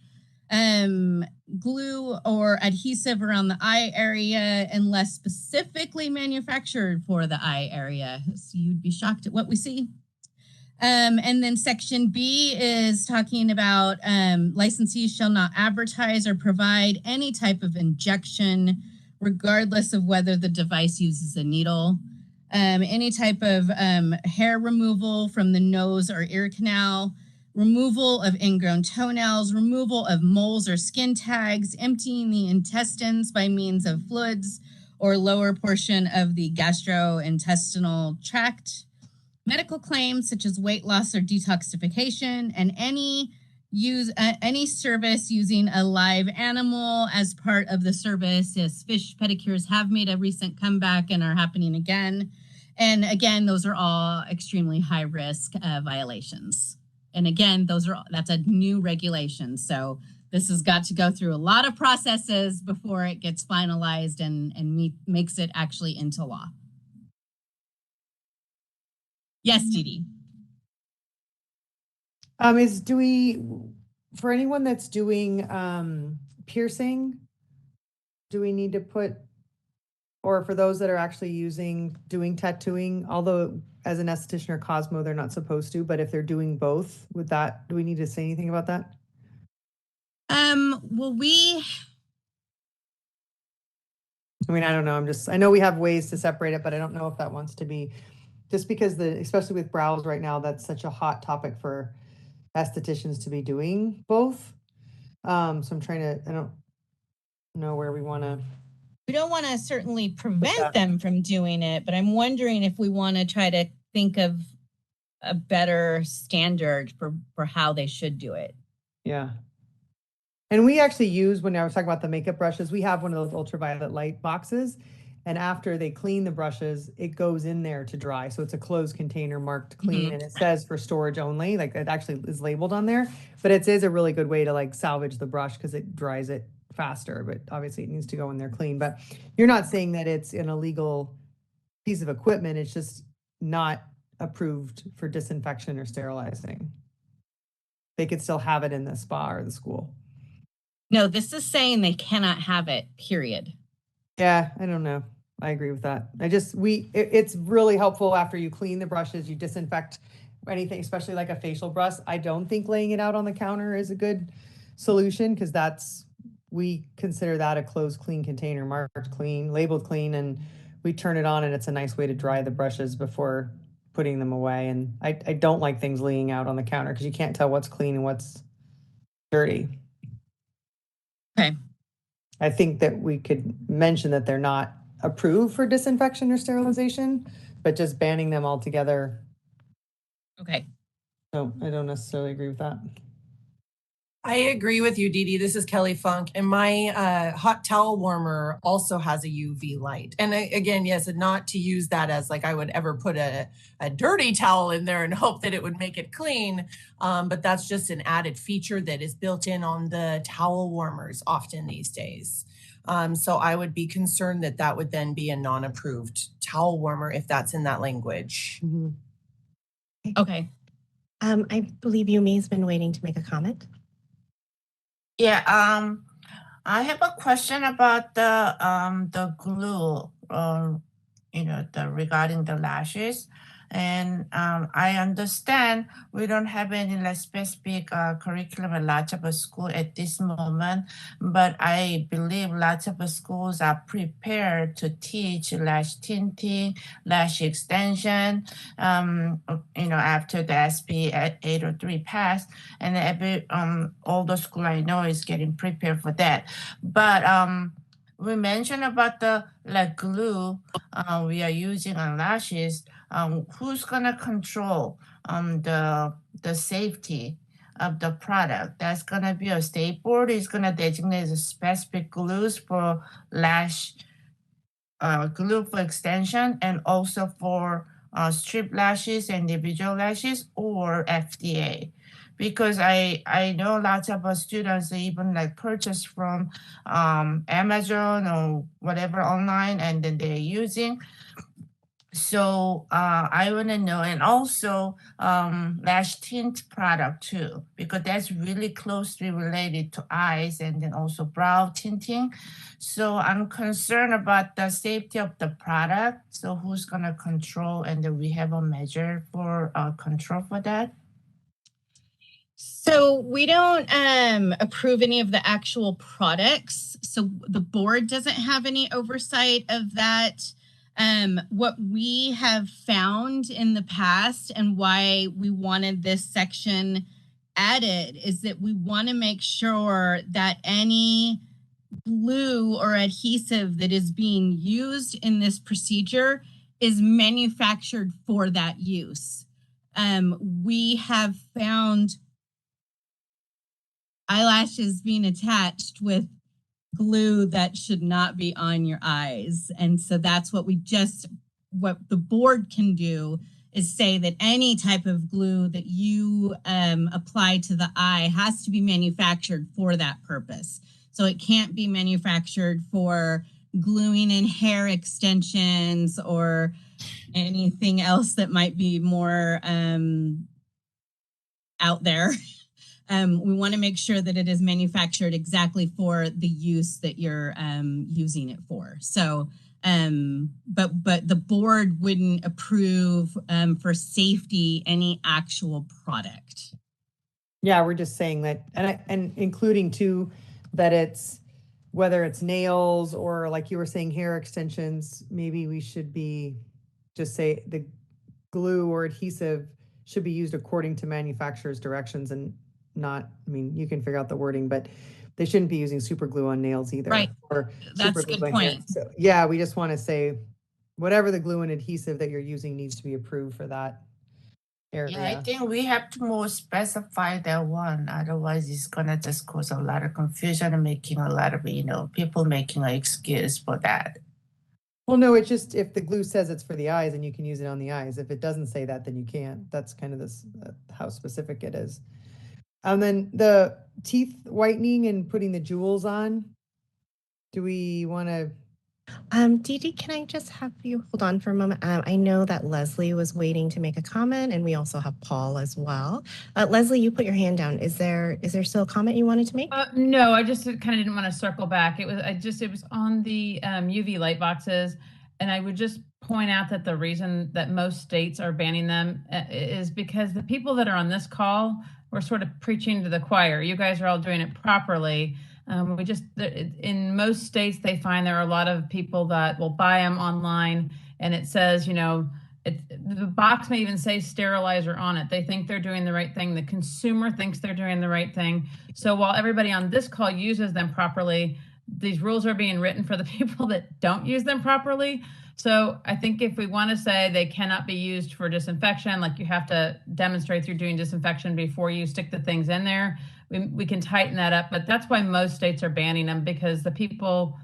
Glue or adhesive around the eye area unless specifically manufactured for the eye area. So you'd be shocked at what we see. And then section B is talking about licensees shall not advertise or provide any type of injection, regardless of whether the device uses a needle. Any type of hair removal from the nose or ear canal, removal of ingrown toenails, removal of moles or skin tags, emptying the intestines by means of fluids or lower portion of the gastrointestinal tract. Medical claims such as weight loss or detoxification, and any service using a live animal as part of the service. As fish pedicures have made a recent comeback and are happening again. And again, those are all extremely high risk violations. And again, that's a new regulation. So this has got to go through a lot of processes before it gets finalized and makes it actually into law. Yes, Dee Dee. For anyone that's doing piercing, do we need to put, or for those that are actually doing tattooing, although as an esthetician or Cosmo, they're not supposed to, but if they're doing both, do we need to say anything about that? Well, I don't know. I know we have ways to separate it, but I don't know if that wants to be, just because especially with brows right now, that's such a hot topic for estheticians to be doing both. So I don't know where we want to. We don't want to certainly prevent them from doing it, but I'm wondering if we want to try to think of a better standard for how they should do it. Yeah. And we actually use, when I was talking about the makeup brushes, we have one of those ultraviolet light boxes. And after they clean the brushes, it goes in there to dry. So it's a closed container marked clean, and it says for storage only. Like it actually is labeled on there. But it is a really good way to like salvage the brush because it dries it faster. But obviously it needs to go in there clean. But you're not saying that it's an illegal piece of equipment. It's just not approved for disinfection or sterilizing. They could still have it in the spa or the school. No, this is saying they cannot have it, period. Yeah, I don't know. I agree with that. It's really helpful after you clean the brushes, you disinfect anything, especially like a facial brush. I don't think laying it out on the counter is a good solution because we consider that a closed clean container, marked clean, labeled clean, and we turn it on and it's a nice way to dry the brushes before putting them away. And I don't like things laying out on the counter because you can't tell what's clean and what's dirty. Okay. I think that we could mention that they're not approved for disinfection or sterilization, but just banning them altogether. Okay. So I don't necessarily agree with that. I agree with you, Dee Dee. This is Kelly Funk, and my hot towel warmer also has a UV light. And again, yes, and not to use that as like I would ever put a dirty towel in there and hope that it would make it clean. But that's just an added feature that is built in on the towel warmers often these days. So I would be concerned that that would then be a non-approved towel warmer if that's in that language. Mm-hmm. Okay. I believe Yumi's been waiting to make a comment. Yeah, I have a question about the glue, regarding the lashes. And I understand we don't have any like specific curriculum at lots of school at this moment, but I believe lots of schools are prepared to teach lash tinting, lash extension, after the SB 803 passed, and all the school I know is getting prepared for that. But we mentioned about the like glue we are using on lashes. Who's gonna control the safety of the product? That's gonna be a state board. Is gonna designate the specific glues for lash glue for extension and also for strip lashes, individual lashes, or FDA. Because I know lots of students even like purchase from Amazon or whatever online, and then they're using. So I want to know, and also lash tint product too, because that's really closely related to eyes and then also brow tinting. So I'm concerned about the safety of the product. So who's going to control, and then we have a measure for control for that? So we don't approve any of the actual products. So the board doesn't have any oversight of that. What we have found in the past and why we wanted this section added is that we want to make sure that any glue or adhesive that is being used in this procedure is manufactured for that use. We have found eyelashes being attached with glue that should not be on your eyes. And so that's what what the board can do is say that any type of glue that you apply to the eye has to be manufactured for that purpose. So it can't be manufactured for gluing in hair extensions or anything else that might be more out there. We want to make sure that it is manufactured exactly for the use that you're using it for. So, but the board wouldn't approve for safety any actual product. Yeah, we're just saying that, and including too, that it's whether it's nails or like you were saying, hair extensions. Maybe we should just say the glue or adhesive should be used according to manufacturer's directions and not, I mean, you can figure out the wording, but they shouldn't be using super glue on nails either. Right. Or that's a good point. So yeah, we just want to say whatever the glue and adhesive that you're using needs to be approved for that area. Yeah, I think we have to more specify that one. Otherwise, it's gonna just cause a lot of confusion and making a lot of people making an excuse for that. Well, no, it's just if the glue says it's for the eyes and you can use it on the eyes. If it doesn't say that, then you can't. That's kind of how specific it is. And then the teeth whitening and putting the jewels on. Do we want to? Dee Dee, can I just have you hold on for a moment? I know that Leslie was waiting to make a comment, and we also have Paul as well. Leslie, you put your hand down. Is there still a comment you wanted to make? No, I just kind of didn't want to circle back. It was on the UV light boxes, and I would just point out that the reason that most states are banning them is because the people that are on this call were sort of preaching to the choir. You guys are all doing it properly. In most states, they find there are a lot of people that will buy them online, and it says, the box may even say sterilizer on it. They think they're doing the right thing. The consumer thinks they're doing the right thing. So while everybody on this call uses them properly, these rules are being written for the people that don't use them properly. So I think if we want to say they cannot be used for disinfection, like you have to demonstrate through doing disinfection before you stick the things in there, we can tighten that up. But that's why most states are banning them, because the people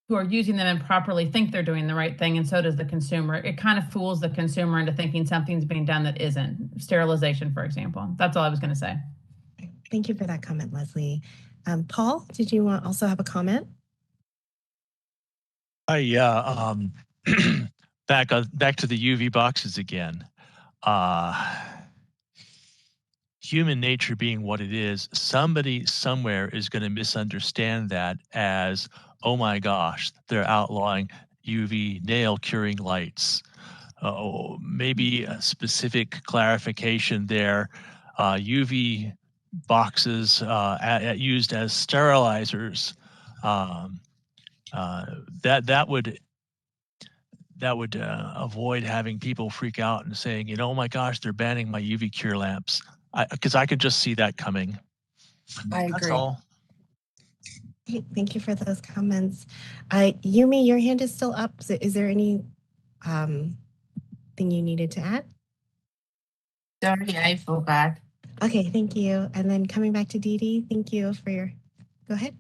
who are using them improperly think they're doing the right thing, and so does the consumer. It kind of fools the consumer into thinking something's being done that isn't. Sterilization, for example. That's all I was going to say. Thank you for that comment, Leslie. Paul, did you also have a comment? Yeah. Back to the UV boxes again. Human nature being what it is, somebody somewhere is going to misunderstand that as, oh my gosh, they're outlawing UV nail curing lights. Maybe a specific clarification there. UV boxes used as sterilizers. That would avoid having people freak out and saying, oh my gosh, they're banning my UV cure lamps. Because I could just see that coming. I agree. That's all. Thank you for those comments. Yumi, your hand is still up. Is there any thing you needed to add? Sorry, I forgot. Okay, thank you. And then coming back to Dee Dee, thank you for your, go ahead.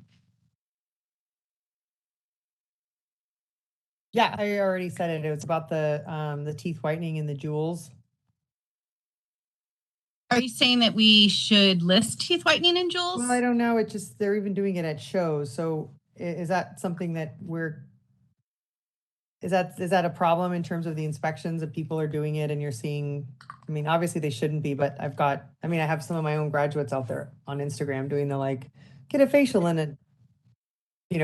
Yeah, I already said it. It was about the teeth whitening and the jewels. Are you saying that we should list teeth whitening and jewels? Well, I don't know. It just, they're even doing it at shows. So is that something that is that a problem in terms of the inspections that people are doing it and you're seeing, I mean, obviously they shouldn't be, but I have some of my own graduates out there on Instagram doing the get a facial and a,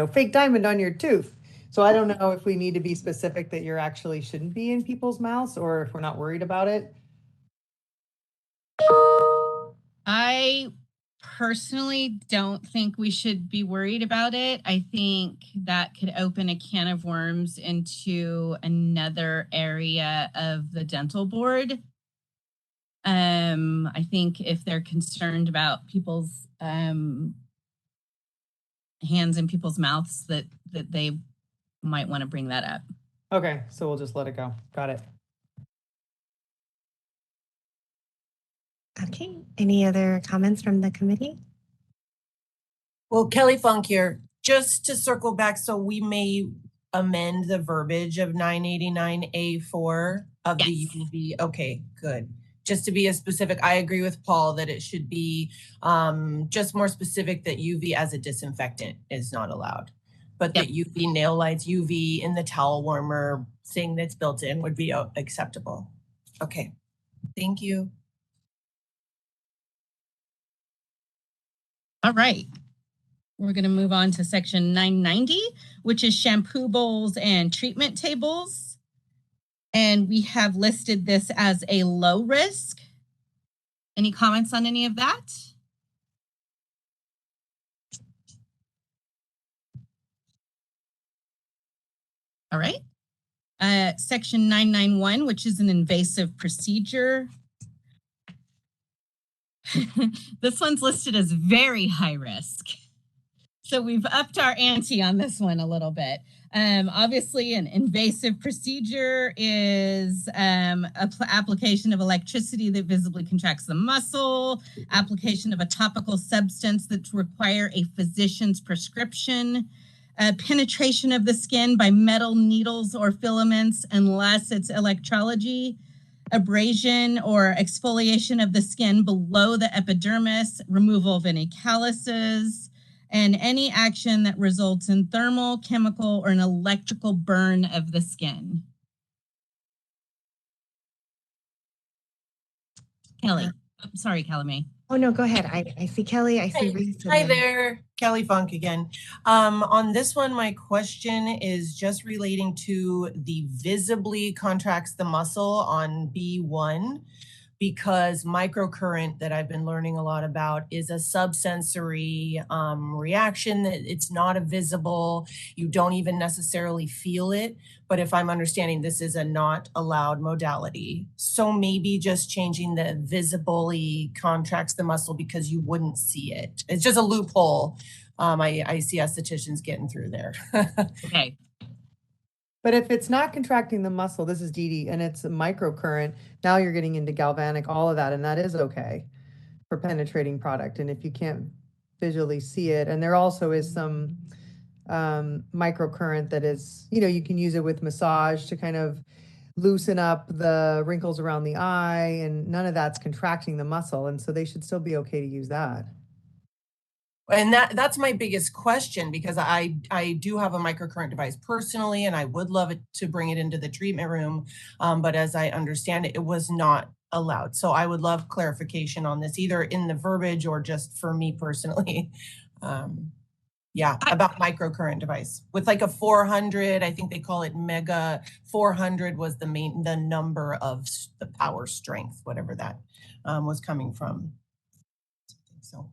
fake diamond on your tooth. So I don't know if we need to be specific that you're actually shouldn't be in people's mouths or if we're not worried about it. I personally don't think we should be worried about it. I think that could open a can of worms into another area of the dental board. I think if they're concerned about people's hands in people's mouths, that they might want to bring that up. Okay, so we'll just let it go. Got it. Okay, any other comments from the committee? Well, Kelly Funk here, just to circle back, so we may amend the verbiage of 989A4 of the UV. Okay, good. Just to be as specific, I agree with Paul that it should be just more specific that UV as a disinfectant is not allowed. But that UV nail lights, UV in the towel warmer thing that's built in would be acceptable. Okay, thank you. All right. We're going to move on to section 990, which is shampoo bowls and treatment tables. And we have listed this as a low risk. Any comments on any of that? All right. Section 991, which is an invasive procedure. This one's listed as very high risk. So we've upped our ante on this one a little bit. Obviously, an invasive procedure is application of electricity that visibly contracts the muscle, application of a topical substance that require a physician's prescription, penetration of the skin by metal needles or filaments unless it's electrology, abrasion or exfoliation of the skin below the epidermis, removal of any calluses, and any action that results in thermal, chemical, or an electrical burn of the skin. Kelly. Sorry, Kelly May. Oh, no, go ahead. I see Kelly. I see Reese. Hi there, Kelly Funk again. On this one, my question is just relating to the visibly contracts the muscle on B1, because microcurrent that I've been learning a lot about is a subsensory reaction that it's not a visible, you don't even necessarily feel it. But if I'm understanding, this is a not allowed modality. So maybe just changing the visibly contracts the muscle because you wouldn't see it. It's just a loophole. I see estheticians getting through there. Okay. But if it's not contracting the muscle, this is Dee Dee, and it's a microcurrent, now you're getting into galvanic, all of that, and that is okay for penetrating product. And if you can't visually see it, and there also is some microcurrent that is, you can use it with massage to kind of loosen up the wrinkles around the eye, and none of that's contracting the muscle. And so they should still be okay to use that. And that's my biggest question, because I do have a microcurrent device personally, and I would love it to bring it into the treatment room. But as I understand it, it was not allowed. So I would love clarification on this, either in the verbiage or just for me personally. About microcurrent device with like a 400, I think they call it mega. 400 was the number of the power strength, whatever that was coming from. So.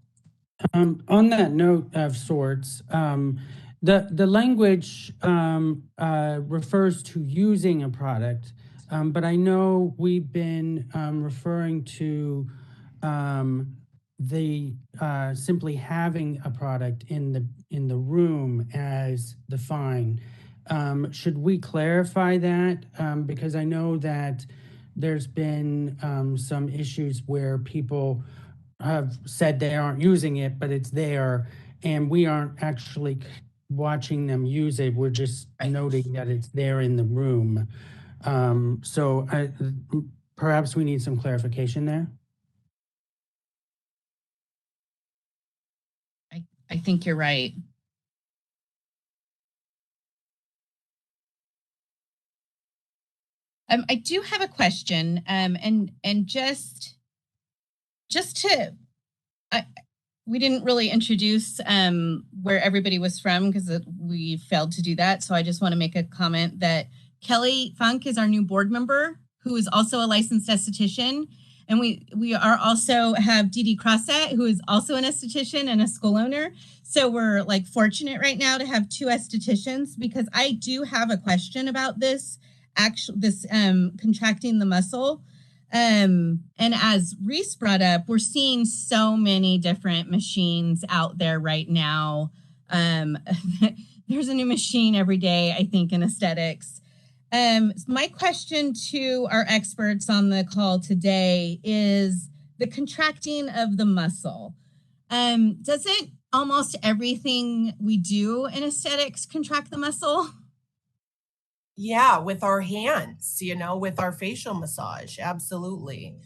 On that note of sorts, the language refers to using a product, but I know we've been referring to the simply having a product in the room as defined. Should we clarify that? Because I know that there's been some issues where people have said they aren't using it, but it's there, and we aren't actually watching them use it. We're just noting that it's there in the room. So perhaps we need some clarification there. I think you're right. I do have a question, and just to, we didn't really introduce where everybody was from because we failed to do that. So I just want to make a comment that Kelly Funk is our new board member, who is also a licensed esthetician. And we are also have Dee Dee Crossett, who is also an esthetician and a school owner. So we're like fortunate right now to have two estheticians, because I do have a question about this contracting the muscle. And as Reese brought up, we're seeing so many different machines out there right now. There's a new machine every day, I think, in aesthetics. My question to our experts on the call today is the contracting of the muscle. Doesn't almost everything we do in aesthetics contract the muscle? Yeah, with our hands, with our facial massage. Absolutely.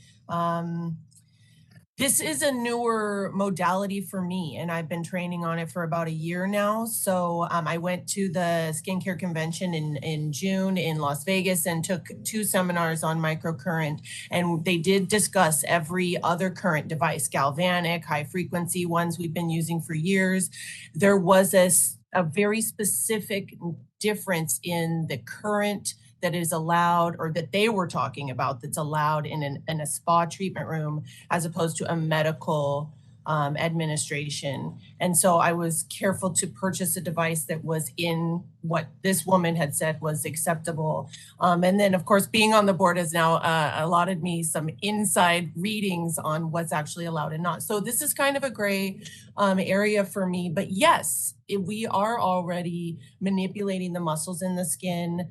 This is a newer modality for me, and I've been training on it for about a year now. So I went to the skincare convention in June in Las Vegas and took 2 seminars on microcurrent. And they did discuss every other current device, galvanic, high frequency ones we've been using for years. There was a very specific difference in the current that is allowed, or that they were talking about, that's allowed in a spa treatment room as opposed to a medical administration. And so I was careful to purchase a device that was in what this woman had said was acceptable. And then, of course, being on the board has now allotted me some inside readings on what's actually allowed and not. So this is kind of a gray area for me. But yes, we are already manipulating the muscles in the skin.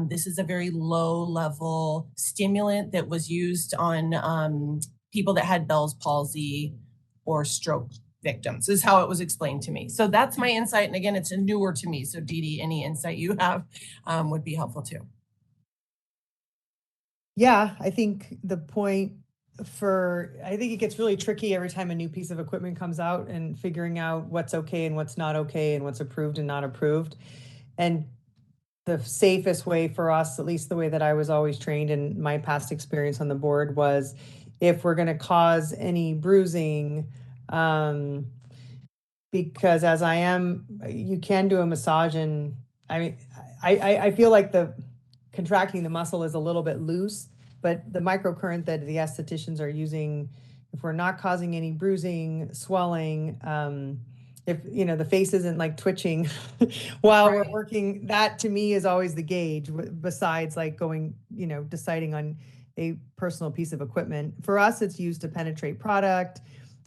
This is a very low level stimulant that was used on people that had Bell's palsy or stroke victims, is how it was explained to me. So that's my insight. And again, it's newer to me. So Dee Dee, any insight you have would be helpful too. Yeah, I think the point I think it gets really tricky every time a new piece of equipment comes out and figuring out what's okay and what's not okay and what's approved and not approved. And the safest way for us, at least the way that I was always trained in my past experience on the board, was if we're going to cause any bruising, because as I am, you can do a massage, and I mean, I feel like the contracting the muscle is a little bit loose, but the microcurrent that the estheticians are using, if we're not causing any bruising, swelling, if the face isn't like twitching while we're working, that to me is always the gauge, besides like going, deciding on a personal piece of equipment. For us, it's used to penetrate product.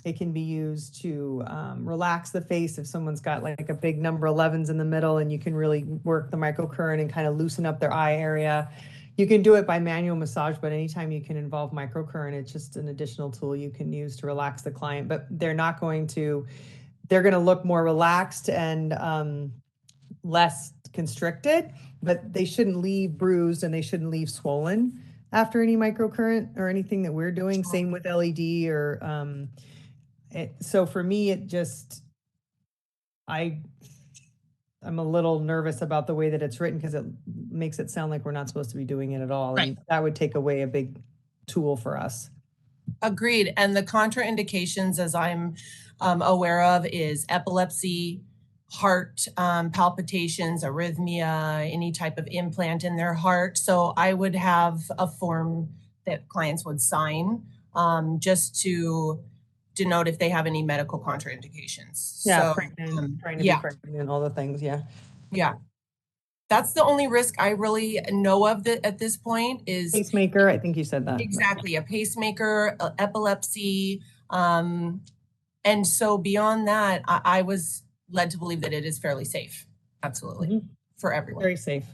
It can be used to relax the face if someone's got like a big number 11s in the middle, and you can really work the microcurrent and kind of loosen up their eye area. You can do it by manual massage, but anytime you can involve microcurrent, it's just an additional tool you can use to relax the client. But they're going to look more relaxed and less constricted, but they shouldn't leave bruised and they shouldn't leave swollen after any microcurrent or anything that we're doing. Same with LED or so for me, I'm a little nervous about the way that it's written, because it makes it sound like we're not supposed to be doing it at all. Right. And that would take away a big tool for us. Agreed. And the contraindications, as I'm aware of, is epilepsy, heart palpitations, arrhythmia, any type of implant in their heart. So I would have a form that clients would sign just to denote if they have any medical contraindications. Yeah, so, pregnant, trying to yeah. be pregnant and all the things, yeah. Yeah. That's the only risk I really know of at this point is pacemaker. I think you said that. Exactly, a pacemaker, epilepsy. And so beyond that, I was led to believe that it is fairly safe. Absolutely. For everyone. Very safe.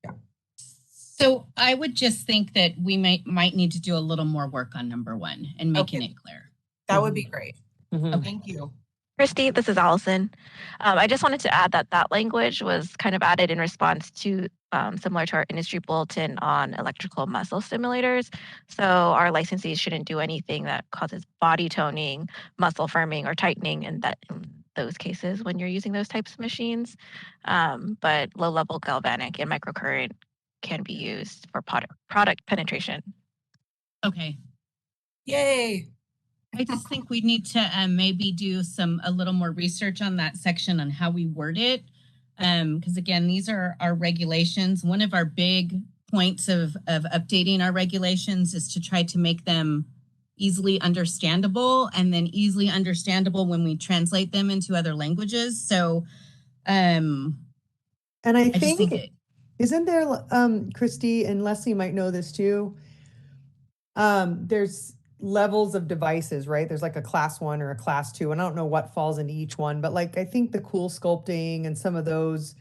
Yeah. So I would just think that we might need to do a little more work on number 1 and making it clear. That would be great. Okay. Thank you. Christy, this is Allison. I just wanted to add that language was kind of added in response to similar to our industry bulletin on electrical muscle stimulators. So our licensees shouldn't do anything that causes body toning, muscle firming, or tightening in those cases when you're using those types of machines. But low-level galvanic and microcurrent can be used for product penetration. Okay. Yay. I just think we need to maybe do a little more research on that section on how we word it. Because again, these are our regulations. One of our big points of updating our regulations is to try to make them easily understandable, and then easily understandable when we translate them into other languages. So, and I think isn't there, Christy and Leslie might know this too. There's levels of devices, right? There's like a class 1 or a class 2, and I don't know what falls into each one, but like I think the cool sculpting and some of those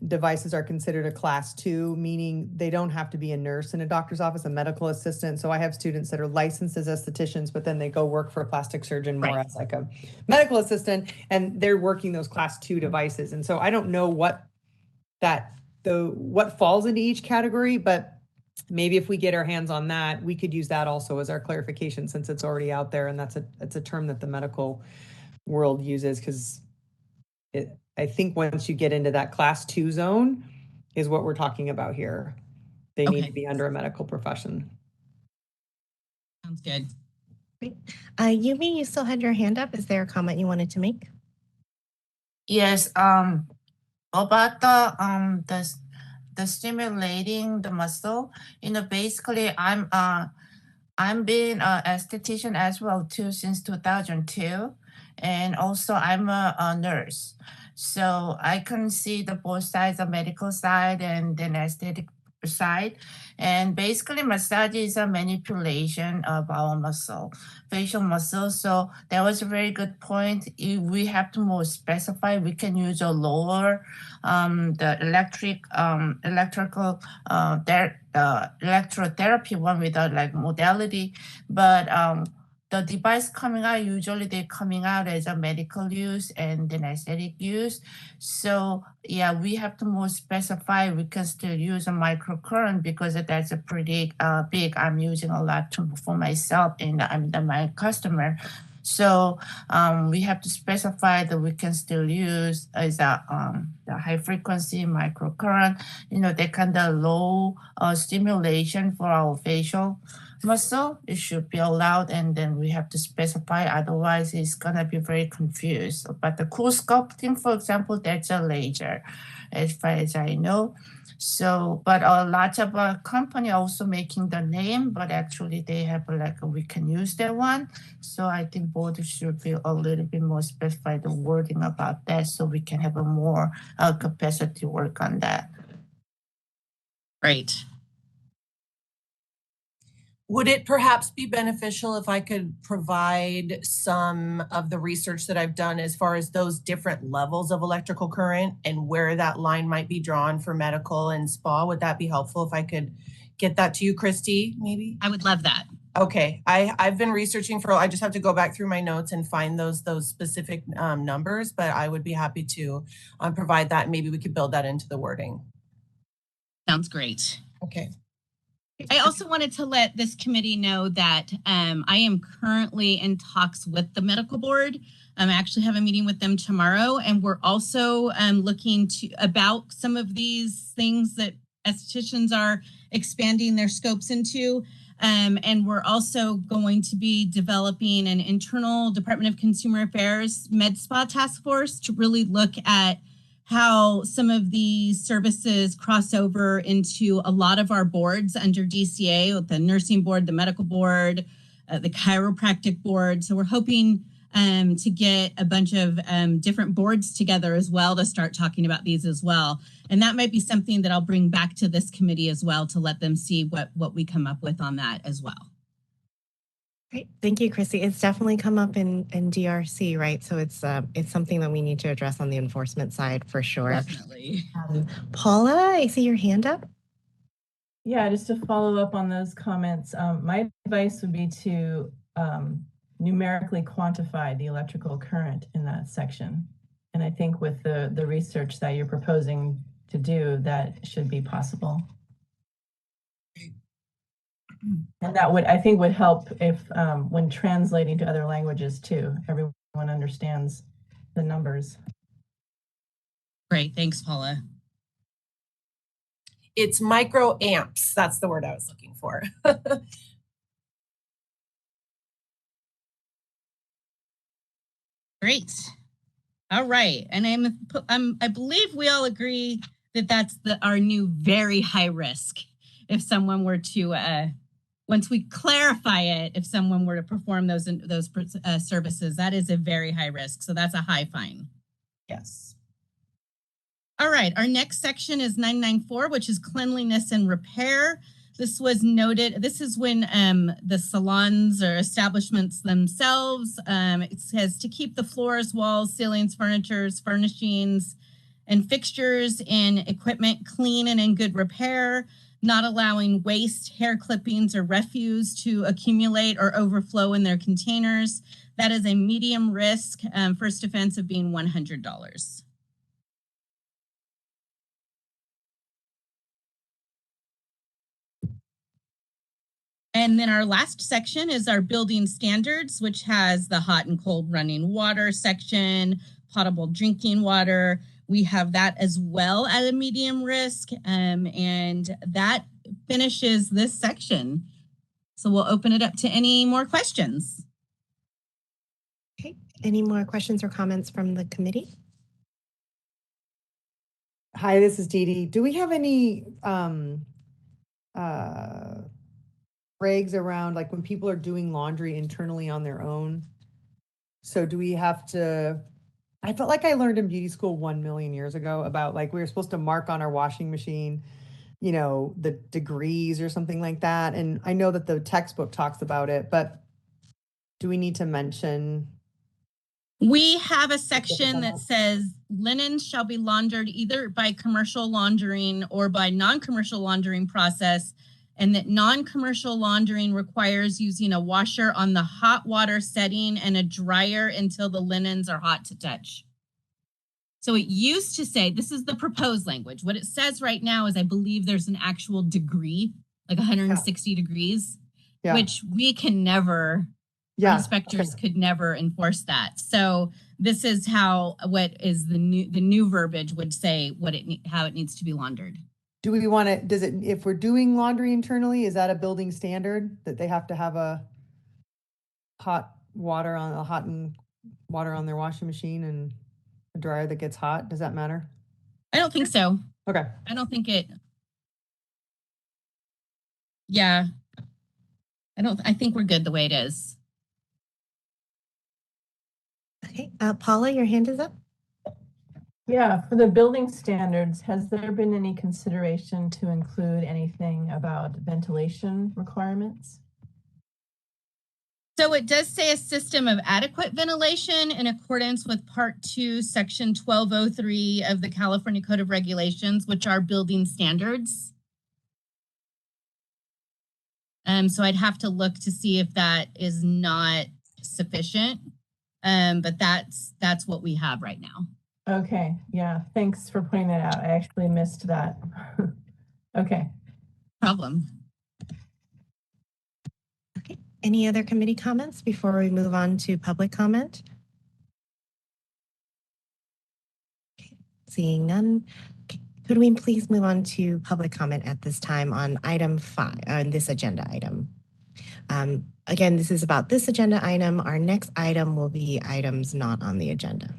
devices are considered a class 2, meaning they don't have to be a nurse in a doctor's office, a medical assistant. So I have students that are licensed as estheticians, but then they go work for a plastic surgeon more as like a medical assistant, and they're working those class 2 devices. And so I don't know what falls into each category, but maybe if we get our hands on that, we could use that also as our clarification, since it's already out there, and it's a term that the medical world uses, because I think once you get into that class 2 zone is what we're talking about here. They need to be under a medical profession. Sounds good. Great. Yumi, you still had your hand up. Is there a comment you wanted to make? Yes. About the stimulating the muscle. Basically, I'm been an esthetician as well too since 2002, and also I'm a nurse. So I can see the both sides, the medical side and then aesthetic side. And basically massage is a manipulation of our muscle, facial muscle. So that was a very good point. If we have to more specify, we can use a lower, the electrotherapy one without like modality. But the device coming out, usually they're coming out as a medical use and then aesthetic use. So yeah, we have to more specify we can still use a microcurrent because that's a pretty big. I'm using a lot for myself and my customer. So we have to specify that we can still use as the high frequency microcurrent, that kind of low stimulation for our facial muscle. It should be allowed, and then we have to specify, otherwise it's gonna be very confused. But the cool sculpting, for example, that's a laser, as far as I know. So, but a lot of company also making the name, but actually they have we can use that one. So I think board should be a little bit more specified the wording about that, so we can have a more capacity work on that. Great. Would it perhaps be beneficial if I could provide some of the research that I've done as far as those different levels of electrical current and where that line might be drawn for medical and spa? Would that be helpful if I could get that to you, Christy, maybe? I would love that. Okay, I've been researching I just have to go back through my notes and find those specific numbers, but I would be happy to provide that. Maybe we could build that into the wording. Sounds great. Okay. I also wanted to let this committee know that I am currently in talks with the medical board. I actually have a meeting with them tomorrow, and we're also looking about some of these things that estheticians are expanding their scopes into. And we're also going to be developing an internal Department of Consumer Affairs Med Spa task force to really look at how some of these services cross over into a lot of our boards under DCA, with the nursing board, the medical board, the chiropractic board. So we're hoping to get a bunch of different boards together as well to start talking about these as well. And that might be something that I'll bring back to this committee as well to let them see what we come up with on that as well. Great, thank you, Chrissy. It's definitely come up in DRC, right? So it's something that we need to address on the enforcement side for sure. Definitely. Paula, I see your hand up. Yeah, just to follow up on those comments, my advice would be to numerically quantify the electrical current in that section. And I think with the research that you're proposing to do, that should be possible. And that would, I think, would help if when translating to other languages too, everyone understands the numbers. Great, thanks, Paula. It's microamps. That's the word I was looking for. Great. All right, and I believe we all agree that that's our new very high risk. If someone were to once we clarify it, if someone were to perform those services, that is a very high risk. So that's a high fine. Yes. All right, our next section is 994, which is cleanliness and repair. This was noted, this is when the salons or establishments themselves, it says to keep the floors, walls, ceilings, furnishings, and fixtures and equipment clean and in good repair, not allowing waste, hair clippings, or refuse to accumulate or overflow in their containers. That is a medium risk, first offense of being $100. And then our last section is our building standards, which has the hot and cold running water section, potable drinking water. We have that as well at a medium risk, and that finishes this section. So we'll open it up to any more questions. Okay, any more questions or comments from the committee? Hi, this is Dee Dee. Do we have any regs around like when people are doing laundry internally on their own? So do we have to, I felt like I learned in beauty school 1 million years ago about like we were supposed to mark on our washing machine, you know, the degrees or something like that. And I know that the textbook talks about it, but do we need to mention? We have a section that says linens shall be laundered either by commercial laundering or by non-commercial laundering process and that non-commercial laundering requires using a washer on the hot water setting and a dryer until the linens are hot to touch. So it used to say, this is the proposed language. What it says right now is I believe there's an actual degree, like 160 degrees, which we can never, inspectors could never enforce that. So this is what is the new verbiage would say how it needs to be laundered. Do we want to, if we're doing laundry internally, is that a building standard that they have to have a hot water on their washing machine and a dryer that gets hot? Does that matter? I don't think so. Okay. I don't think it. Yeah. I think we're good the way it is. Okay, Paula, your hand is up. Yeah, for the building standards, has there been any consideration to include anything about ventilation requirements? So it does say a system of adequate ventilation in accordance with Part 2, Section 1203 of the California Code of Regulations, which are building standards. So I'd have to look to see if that is not sufficient, but that's what we have right now. Okay, yeah, thanks for pointing that out. I actually missed that. Okay. Problem. Okay, any other committee comments before we move on to public comment? Okay. Seeing none, okay. Could we please move on to public comment at this time on item 5, on this agenda item? Again, this is about this agenda item. Our next item will be items not on the agenda.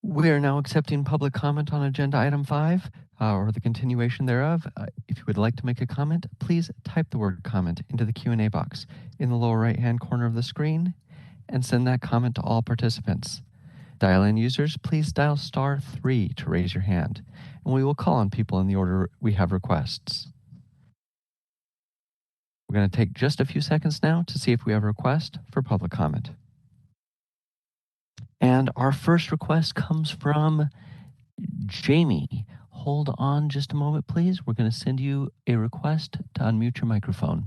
We are now accepting public comment on agenda item 5 or the continuation thereof. If you would like to make a comment, please type the word comment into the Q&A box in the lower right-hand corner of the screen and send that comment to all participants. Dial-in users, please dial *3 to raise your hand, and we will call on people in the order we have requests. We're going to take just a few seconds now to see if we have a request for public comment. And our first request comes from Jamie. Hold on just a moment, please. We're going to send you a request to unmute your microphone.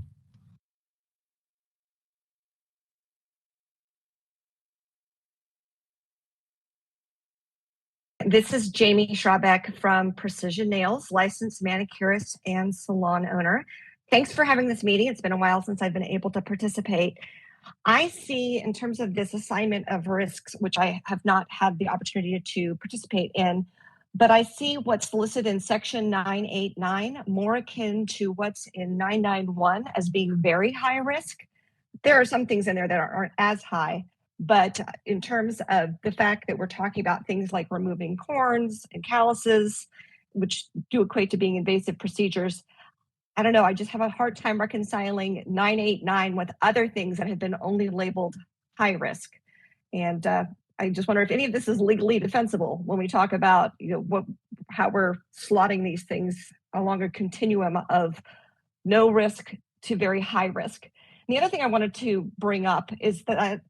This is Jamie Schrabeck from Precision Nails, licensed manicurist and salon owner. Thanks for having this meeting. It's been a while since I've been able to participate. I see, in terms of this assignment of risks, which I have not had the opportunity to participate in, but I see what's listed in section 989 more akin to what's in 991 as being very high risk. There are some things in there that aren't as high, but in terms of the fact that we're talking about things like removing corns and calluses, which do equate to being invasive procedures, I don't know, I just have a hard time reconciling 989 with other things that have been only labeled high risk. And I just wonder if any of this is legally defensible when we talk about, how we're slotting these things along a continuum of no risk to very high risk. And the other thing I wanted to bring up is that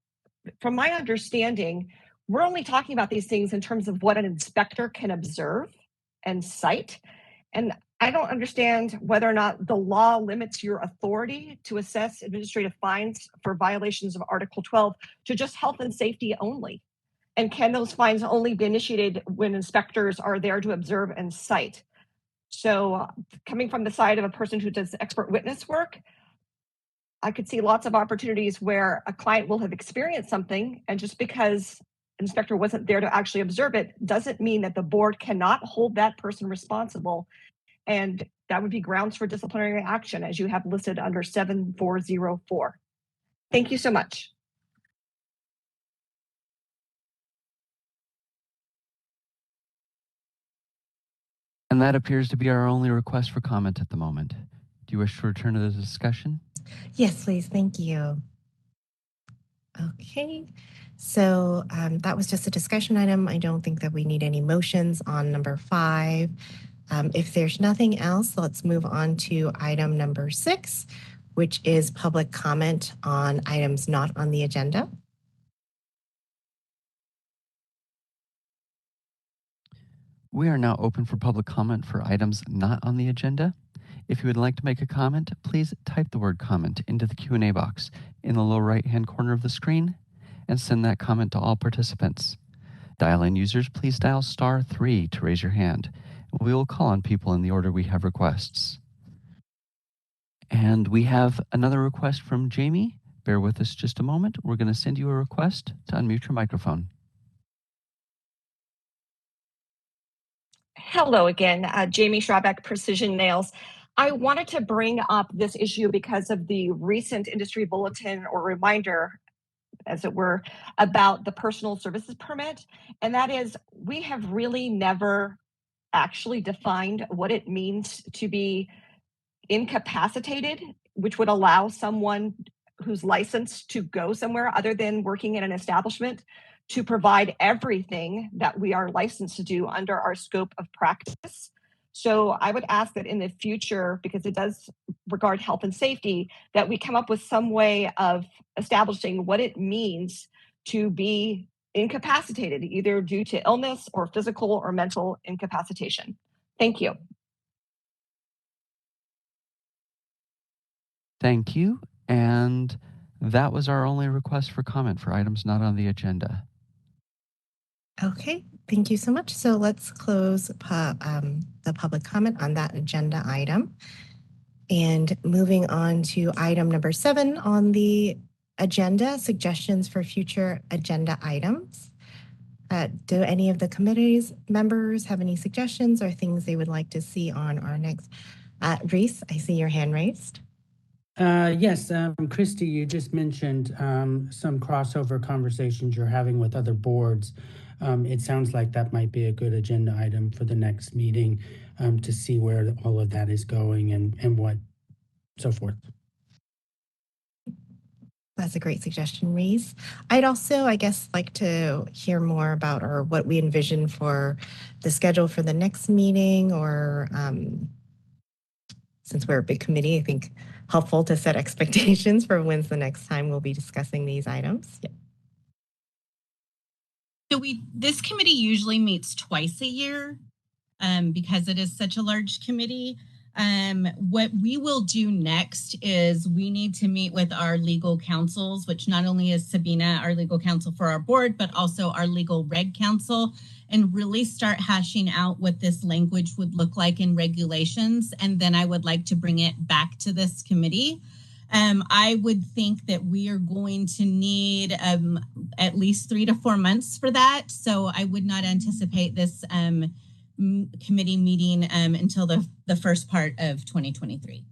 from my understanding, we're only talking about these things in terms of what an inspector can observe and cite. And I don't understand whether or not the law limits your authority to assess administrative fines for violations of Article 12 to just health and safety only. And can those fines only be initiated when inspectors are there to observe and cite? So coming from the side of a person who does expert witness work, I could see lots of opportunities where a client will have experienced something, and just because an inspector wasn't there to actually observe it doesn't mean that the board cannot hold that person responsible. And that would be grounds for disciplinary action, as you have listed under 7404. Thank you so much. And that appears to be our only request for comment at the moment. Do you wish to return to the discussion? Yes, please. Thank you. Okay, so that was just a discussion item. I don't think that we need any motions on number 5. If there's nothing else, let's move on to item number 6, which is public comment on items not on the agenda. We are now open for public comment for items not on the agenda. If you would like to make a comment, please type the word comment into the Q&A box in the lower right-hand corner of the screen and send that comment to all participants. Dial-in users, please dial *3 to raise your hand. We will call on people in the order we have requests. And we have another request from Jamie. Bear with us just a moment. We're going to send you a request to unmute your microphone. Hello again, Jamie Schrabeck, Precision Nails. I wanted to bring up this issue because of the recent industry bulletin or reminder, as it were, about the personal services permit. And that is, we have really never actually defined what it means to be incapacitated, which would allow someone who's licensed to go somewhere other than working in an establishment to provide everything that we are licensed to do under our scope of practice. So I would ask that in the future, because it does regard health and safety, that we come up with some way of establishing what it means to be incapacitated, either due to illness or physical or mental incapacitation. Thank you. Thank you. And that was our only request for comment for items not on the agenda. Okay, thank you so much. So let's close the public comment on that agenda item. And moving on to item number 7 on the agenda, suggestions for future agenda items. Do any of the committee's members have any suggestions or things they would like to see on our next? Reese, I see your hand raised. Yes, Christy, you just mentioned some crossover conversations you're having with other boards. It sounds like that might be a good agenda item for the next meeting to see where all of that is going and what so forth. That's a great suggestion, Reese. I'd also, I guess, like to hear more about or what we envision for the schedule for the next meeting, or since we're a big committee, I think helpful to set expectations for when's the next time we'll be discussing these items. Yeah. So this committee usually meets twice a year because it is such a large committee. What we will do next is we need to meet with our legal counsels, which not only is Sabina, our legal counsel for our board, but also our legal reg counsel, and really start hashing out what this language would look like in regulations. And then I would like to bring it back to this committee. I would think that we are going to need at least 3 to 4 months for that. So I would not anticipate this committee meeting until the first part of 2023.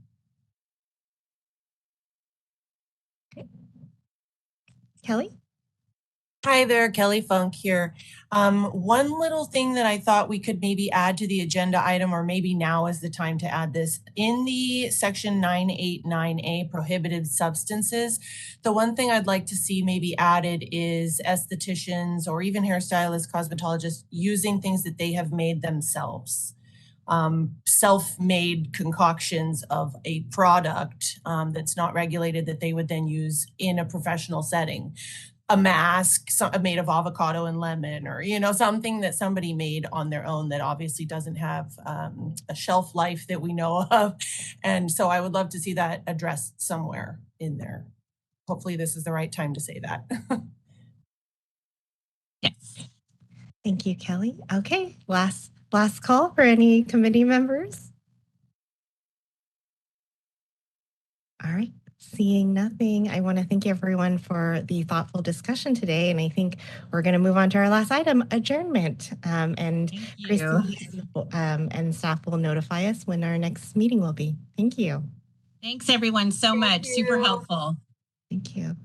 Okay. Kelly? Hi there, Kelly Funk here. One little thing that I thought we could maybe add to the agenda item, or maybe now is the time to add this, in the section 989A, prohibited substances, the one thing I'd like to see maybe added is estheticians or even hairstylists, cosmetologists using things that they have made themselves. Self-made concoctions of a product that's not regulated that they would then use in a professional setting. A mask made of avocado and lemon, or, something that somebody made on their own that obviously doesn't have a shelf life that we know of. And so I would love to see that addressed somewhere in there. Hopefully this is the right time to say that. Yes. Thank you, Kelly. Okay, last call for any committee members. All right. Seeing nothing, I want to thank everyone for the thoughtful discussion today. And I think we're going to move on to our last item, adjournment. And Christy and staff will notify us when our next meeting will be. Thank you. Thanks, everyone, so much. Super helpful. Thank you.